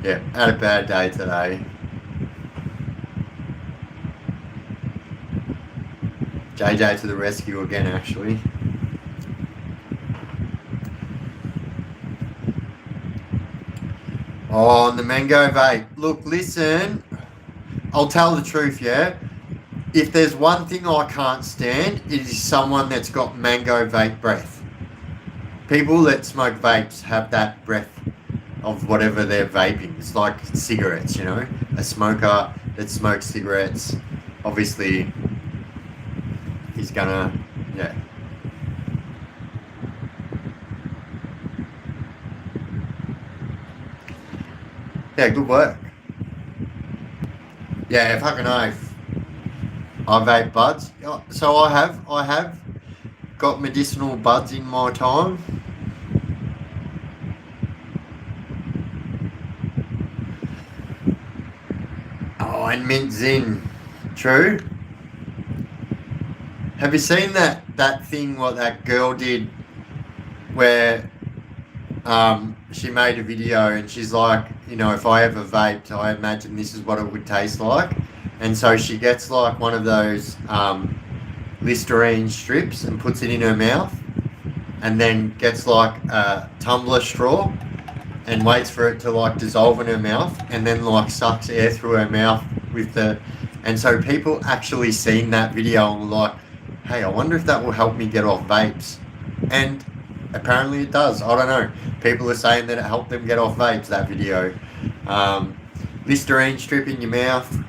yeah, had a bad day today. JJ to the rescue again, actually. Oh, and the mango vape. Look, listen, I'll tell the truth, yeah? If there's one thing I can't stand, it is someone that's got mango vape breath. People that smoke vapes have that breath of whatever they're vaping. It's like cigarettes, you know? A smoker that smokes cigarettes, obviously, he's gonna, yeah. Yeah, good work. Yeah, fucking oath. I vape buds. So I have got medicinal buds in my time. Oh, and mint zin. True. Have you seen that thing what that girl did where she made a video and she's like, you know, if I ever vaped, I imagine this is what it would taste like. And so she gets like one of those Listerine strips and puts it in her mouth and then gets like a tumbler straw and waits for it to like dissolve in her mouth and then like sucks air through her mouth with the... And so people actually seen that video and were like, hey, I wonder if that will help me get off vapes. And apparently it does. I don't know. People are saying that it helped them get off vapes, that video. Listerine strip in your mouth.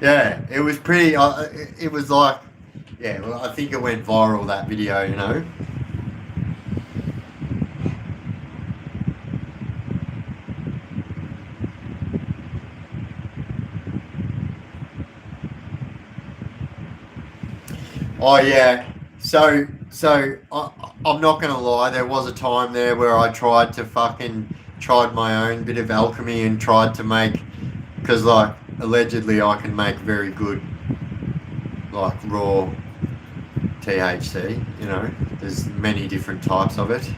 Yeah, it was pretty... it was like... yeah, well, I think it went viral, that video, you know. Oh yeah, so I'm not gonna lie. There was a time there where I tried my own bit of alchemy and tried to make, because like allegedly I can make very good like raw THC. You know, there's many different types of it.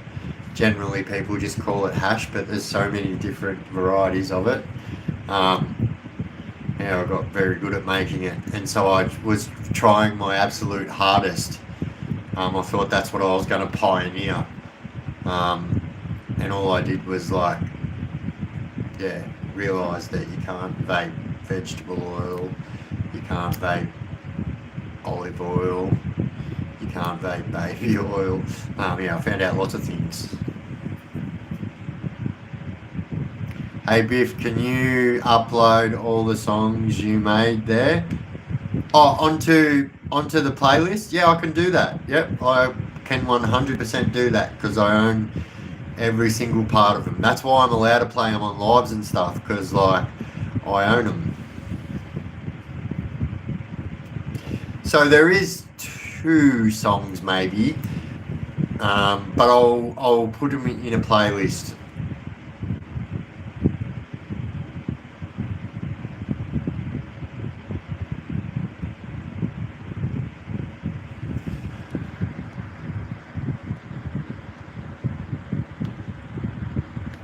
Generally, people just call it hash, but there's so many different varieties of it. Yeah, I got very good at making it, and so I was trying my absolute hardest. I thought that's what I was going to pioneer, and all I did was like, yeah, realise that you can't vape vegetable oil, you can't vape olive oil, you can't vape baby oil. Yeah, I found out lots of things. Hey Biff, can you upload all the songs you made there? Oh, onto the playlist? Yeah, I can do that. Yep, I can 100% do that because I own every single part of them. That's why I'm allowed to play them on lives and stuff, because like I own them. So there is 2 songs maybe, but I'll put them in a playlist.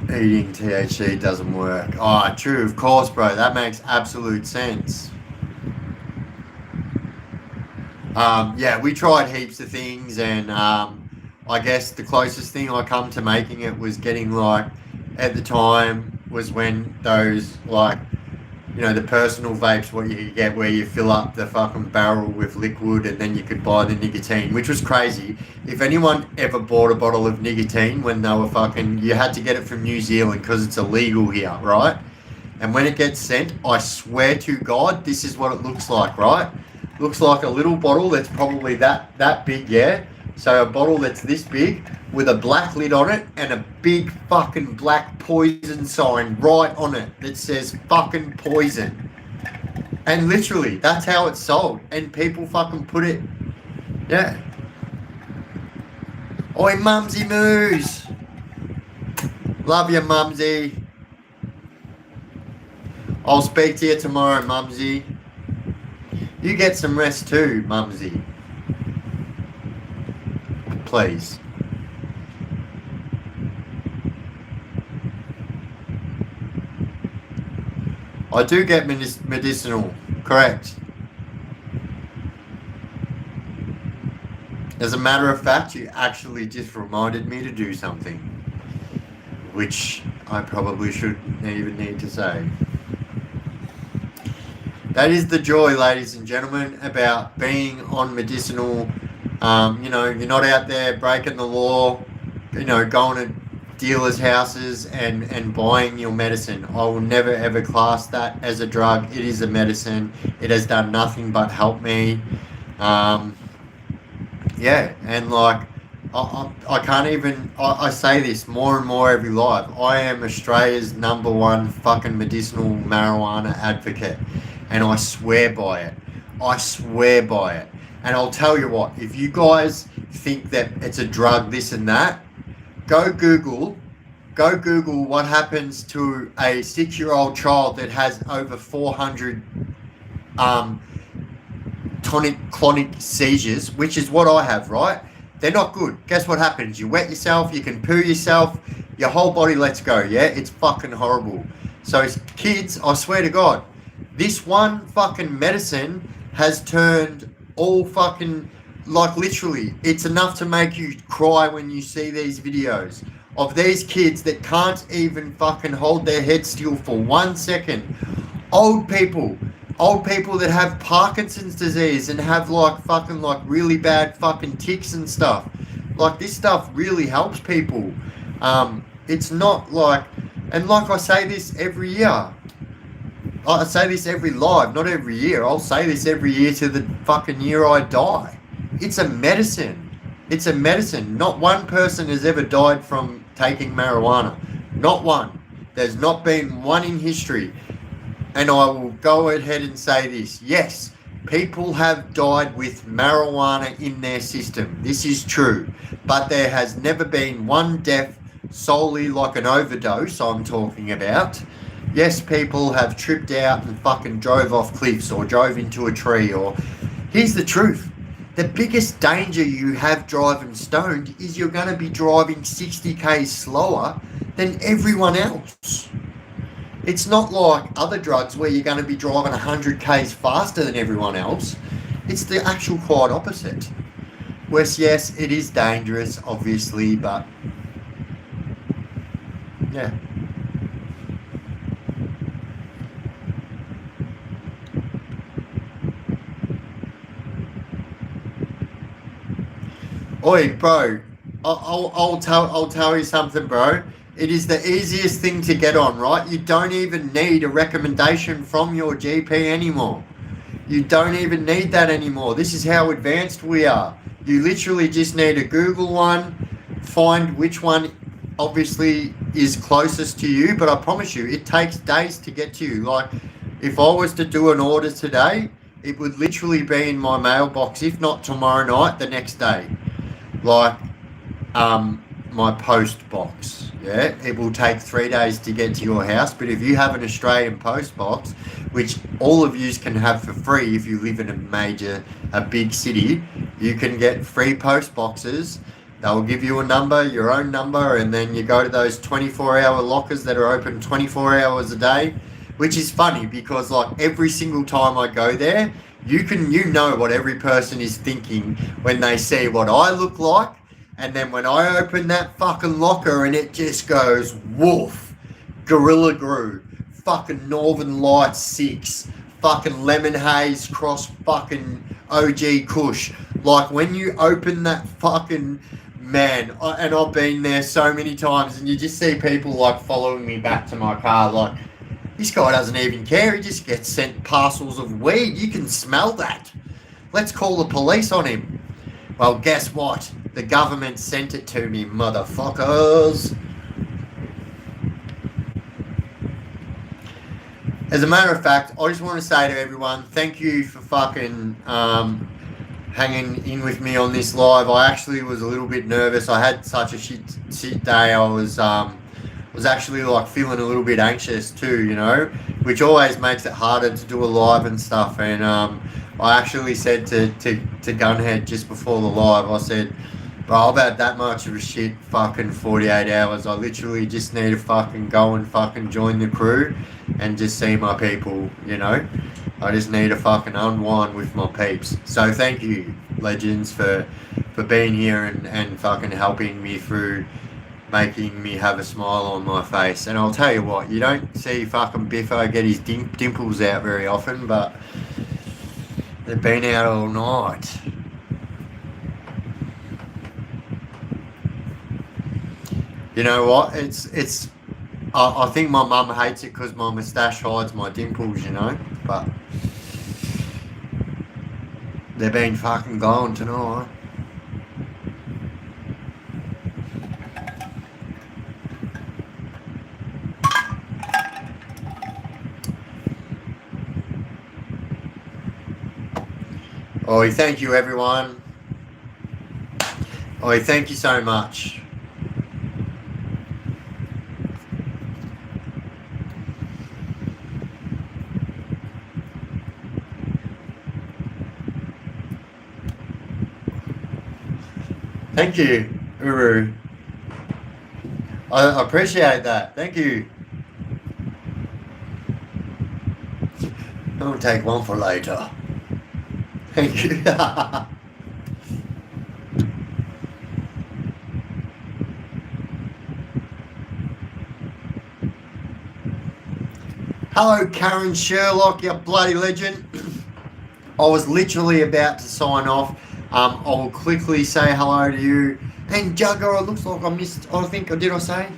Eating THC doesn't work. Oh, true, of course, bro. That makes absolute sense. Yeah, we tried heaps of things, and I guess the closest thing I come to making it was getting like, at the time, was when those like, you know, the personal vapes, what you could get where you fill up the fucking barrel with liquid and then you could buy the nicotine, which was crazy. If anyone ever bought a bottle of nicotine when they were fucking, you had to get it from New Zealand because it's illegal here, right? And when it gets sent, I swear to God, this is what it looks like, right? Looks like a little bottle that's probably that big, yeah? So a bottle that's this big with a black lid on it and a big fucking black poison sign right on it that says fucking poison. And literally, that's how it's sold. And people fucking put it, yeah. Oi, Mumsy Moose. Love you, Mumsy. I'll speak to you tomorrow, Mumsy. You get some rest too, Mumsy. Please. I do get medicinal, correct. As a matter of fact, you actually just reminded me to do something, which I probably shouldn't even need to say. That is the joy, ladies and gentlemen, about being on medicinal. You know, you're not out there breaking the law, you know, going to dealers' houses and buying your medicine. I will never ever class that as a drug. It is a medicine. It has done nothing but help me. Yeah, and like, I can't even, I say this more and more every live. I am Australia's #1 fucking medicinal marijuana advocate. And I swear by it. I swear by it. And I'll tell you what, if you guys think that it's a drug, this and that, go Google what happens to a 6-year-old child that has over 400 tonic-clonic seizures, which is what I have, right? They're not good. Guess what happens? You wet yourself, you can poo yourself, your whole body lets go, yeah? It's fucking horrible. So kids, I swear to God, this one fucking medicine has turned all fucking, like literally, it's enough to make you cry when you see these videos of these kids that can't even fucking hold their head still for 1 second. Old people that have Parkinson's disease and have like fucking like really bad fucking tics and stuff. Like this stuff really helps people. It's not like, and like I say this every year. I say this every live, not every year. I'll say this every year to the fucking year I die. It's a medicine. It's a medicine. Not one person has ever died from taking marijuana. Not one. There's not been one in history. And I will go ahead and say this. Yes, people have died with marijuana in their system. This is true. But there has never been one death solely like an overdose I'm talking about. Yes, people have tripped out and fucking drove off cliffs or drove into a tree or... Here's the truth. The biggest danger you have driving stoned is you're going to be driving 60k slower than everyone else. It's not like other drugs where you're going to be driving 100k's faster than everyone else. It's the actual quite opposite. Whereas, yes, it is dangerous, obviously, but... yeah. Oi, bro, I'll tell you something, bro. It is the easiest thing to get on, right? You don't even need a recommendation from your GP anymore. You don't even need that anymore. This is how advanced we are. You literally just need to Google one, find which one obviously is closest to you, but I promise you, it takes days to get to you. Like, if I was to do an order today, it would literally be in my mailbox, if not tomorrow night, the next day. Like, my post box, yeah? It will take 3 days to get to your house, but if you have an Australian post box, which all of yous can have for free if you live in a big city, you can get free post boxes. They'll give you a number, your own number, and then you go to those 24-hour lockers that are open 24 hours a day, which is funny because like every single time I go there, you know what every person is thinking when they see what I look like, and then when I open that fucking locker and it just goes woof, Gorilla Glue, fucking Northern Lights 6, fucking Lemon Haze cross fucking OG Kush. Like when you open that fucking, man, and I've been there so many times, and you just see people like following me back to my car like, this guy doesn't even care, he just gets sent parcels of weed. You can smell that. Let's call the police on him. Well, guess what? The government sent it to me, motherfuckers. As a matter of fact, I just want to say to everyone, thank you for fucking hanging in with me on this live. I actually was a little bit nervous. I had such a shit day. I was actually like feeling a little bit anxious too, you know, which always makes it harder to do a live and stuff. And I actually said to Gunhead just before the live, I said, bro, I've had that much of a shit fucking 48 hours. I literally just need to fucking go and fucking join the crew and just see my people, you know. I just need to fucking unwind with my peeps. So thank you, legends, for being here and fucking helping me through, making me have a smile on my face. And I'll tell you what, you don't see fucking Biffo get his dimples out very often, but they've been out all night. You know what? It's. I think my mum hates it because my moustache hides my dimples, you know. But they've been fucking gone tonight. Oh, thank you, everyone. Oh, thank you so much. Thank you, Uru. I appreciate that. Thank you. I'll take one for later. Thank you. Hello, Karen Sherlock, you bloody legend. I was literally about to sign off. I will quickly say hello to you. And Jugger, it looks like I missed. I think, did I say?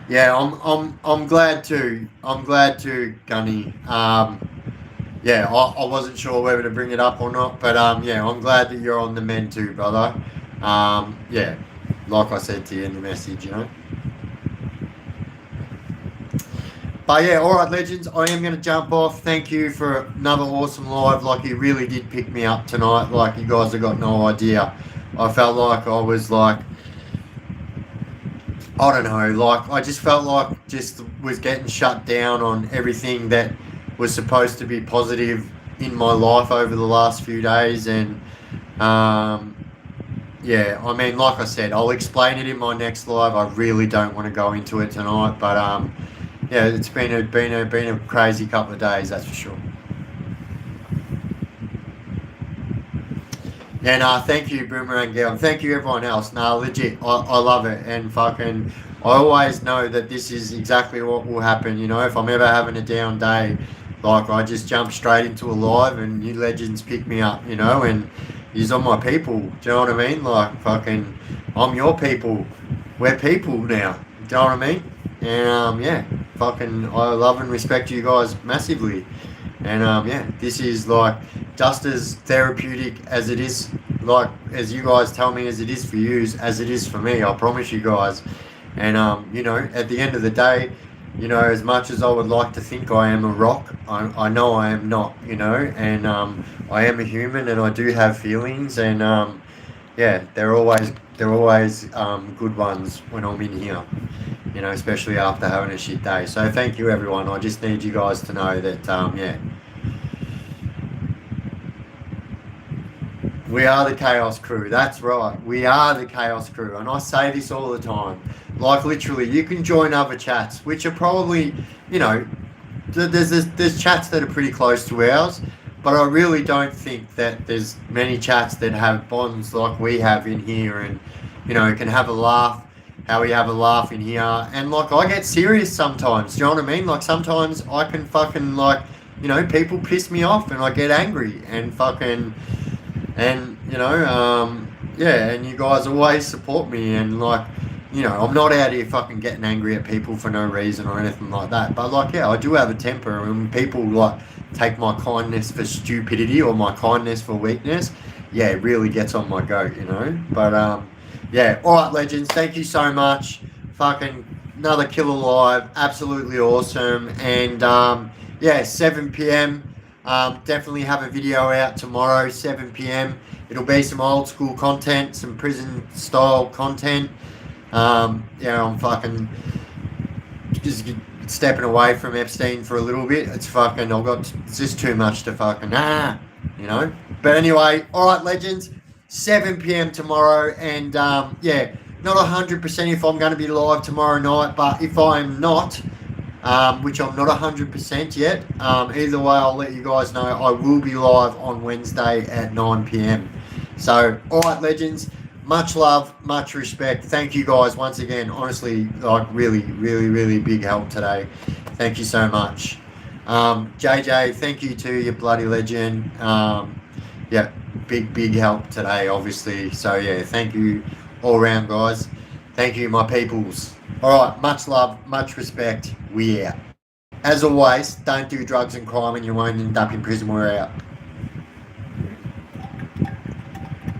Yeah, I'm glad to. I'm glad to, Gunny. Yeah, I wasn't sure whether to bring it up or not, but yeah, I'm glad that you're on the mend too, brother. Yeah, like I said to you in the message, you know. But yeah, alright, legends, I am going to jump off. Thank you for another awesome live. Like, you really did pick me up tonight. Like, you guys have got no idea. I felt like I was like, I don't know, like, I just felt like just was getting shut down on everything that was supposed to be positive in my life over the last few days. And, yeah, I mean, like I said, I'll explain it in my next live. I really don't want to go into it tonight, but, yeah, it's been a crazy couple of days, that's for sure. Yeah, nah, thank you, Boomerang Girl. Thank you, everyone else. Nah, legit, I love it. And fucking, I always know that this is exactly what will happen, you know. If I'm ever having a down day, like, I just jump straight into a live and you legends pick me up, you know, and you're on my people. Do you know what I mean? Like, fucking, I'm your people. We're people now. Do you know what I mean? And, yeah, fucking, I love and respect you guys massively. And, yeah, this is, like, just as therapeutic as it is, like, as you guys tell me as it is for you, as it is for me, I promise you guys. And, you know, at the end of the day, you know, as much as I would like to think I am a rock, I know I am not, you know, and I am a human and I do have feelings, and, yeah, they're always good ones when I'm in here, you know, especially after having a shit day. So thank you, everyone. I just need you guys to know that, yeah, we are the Chaos Crew. That's right. We are the Chaos Crew. And I say this all the time. Like, literally, you can join other chats, which are probably, you know, there's chats that are pretty close to ours, but I really don't think that there's many chats that have bonds like we have in here, and, you know, can have a laugh, how we have a laugh in here. And, like, I get serious sometimes. Do you know what I mean? Like, sometimes I can fucking, like, you know, people piss me off and I get angry and fucking... And, you know, yeah, and you guys always support me, and, like, you know, I'm not out here fucking getting angry at people for no reason or anything like that. But like, yeah, I do have a temper, and when people like take my kindness for stupidity or my kindness for weakness, yeah, it really gets on my goat, you know. But yeah, all right, legends, thank you so much. Fucking another killer live, absolutely awesome, and yeah, 7 p.m. Definitely have a video out tomorrow, 7 p.m. It'll be some old school content, some prison style content. Yeah, I'm fucking just stepping away from Epstein for a little bit. It's just too much to fucking, you know. But anyway, all right, legends, 7 p.m. tomorrow, and yeah, not 100% if I'm going to be live tomorrow night, but if I'm not, which I'm not 100% yet, either way, I'll let you guys know I will be live on Wednesday at 9 p.m. So, all right, legends, much love, much respect. Thank you guys once again. Honestly, like really, really, really big help today. Thank you so much. JJ, thank you to you, bloody legend. Yeah, big help today, obviously. So, yeah, thank you all around, guys. Thank you, my peoples. All right, much love, much respect. We out. As always, don't do drugs and crime and you won't end up in prison. We're out.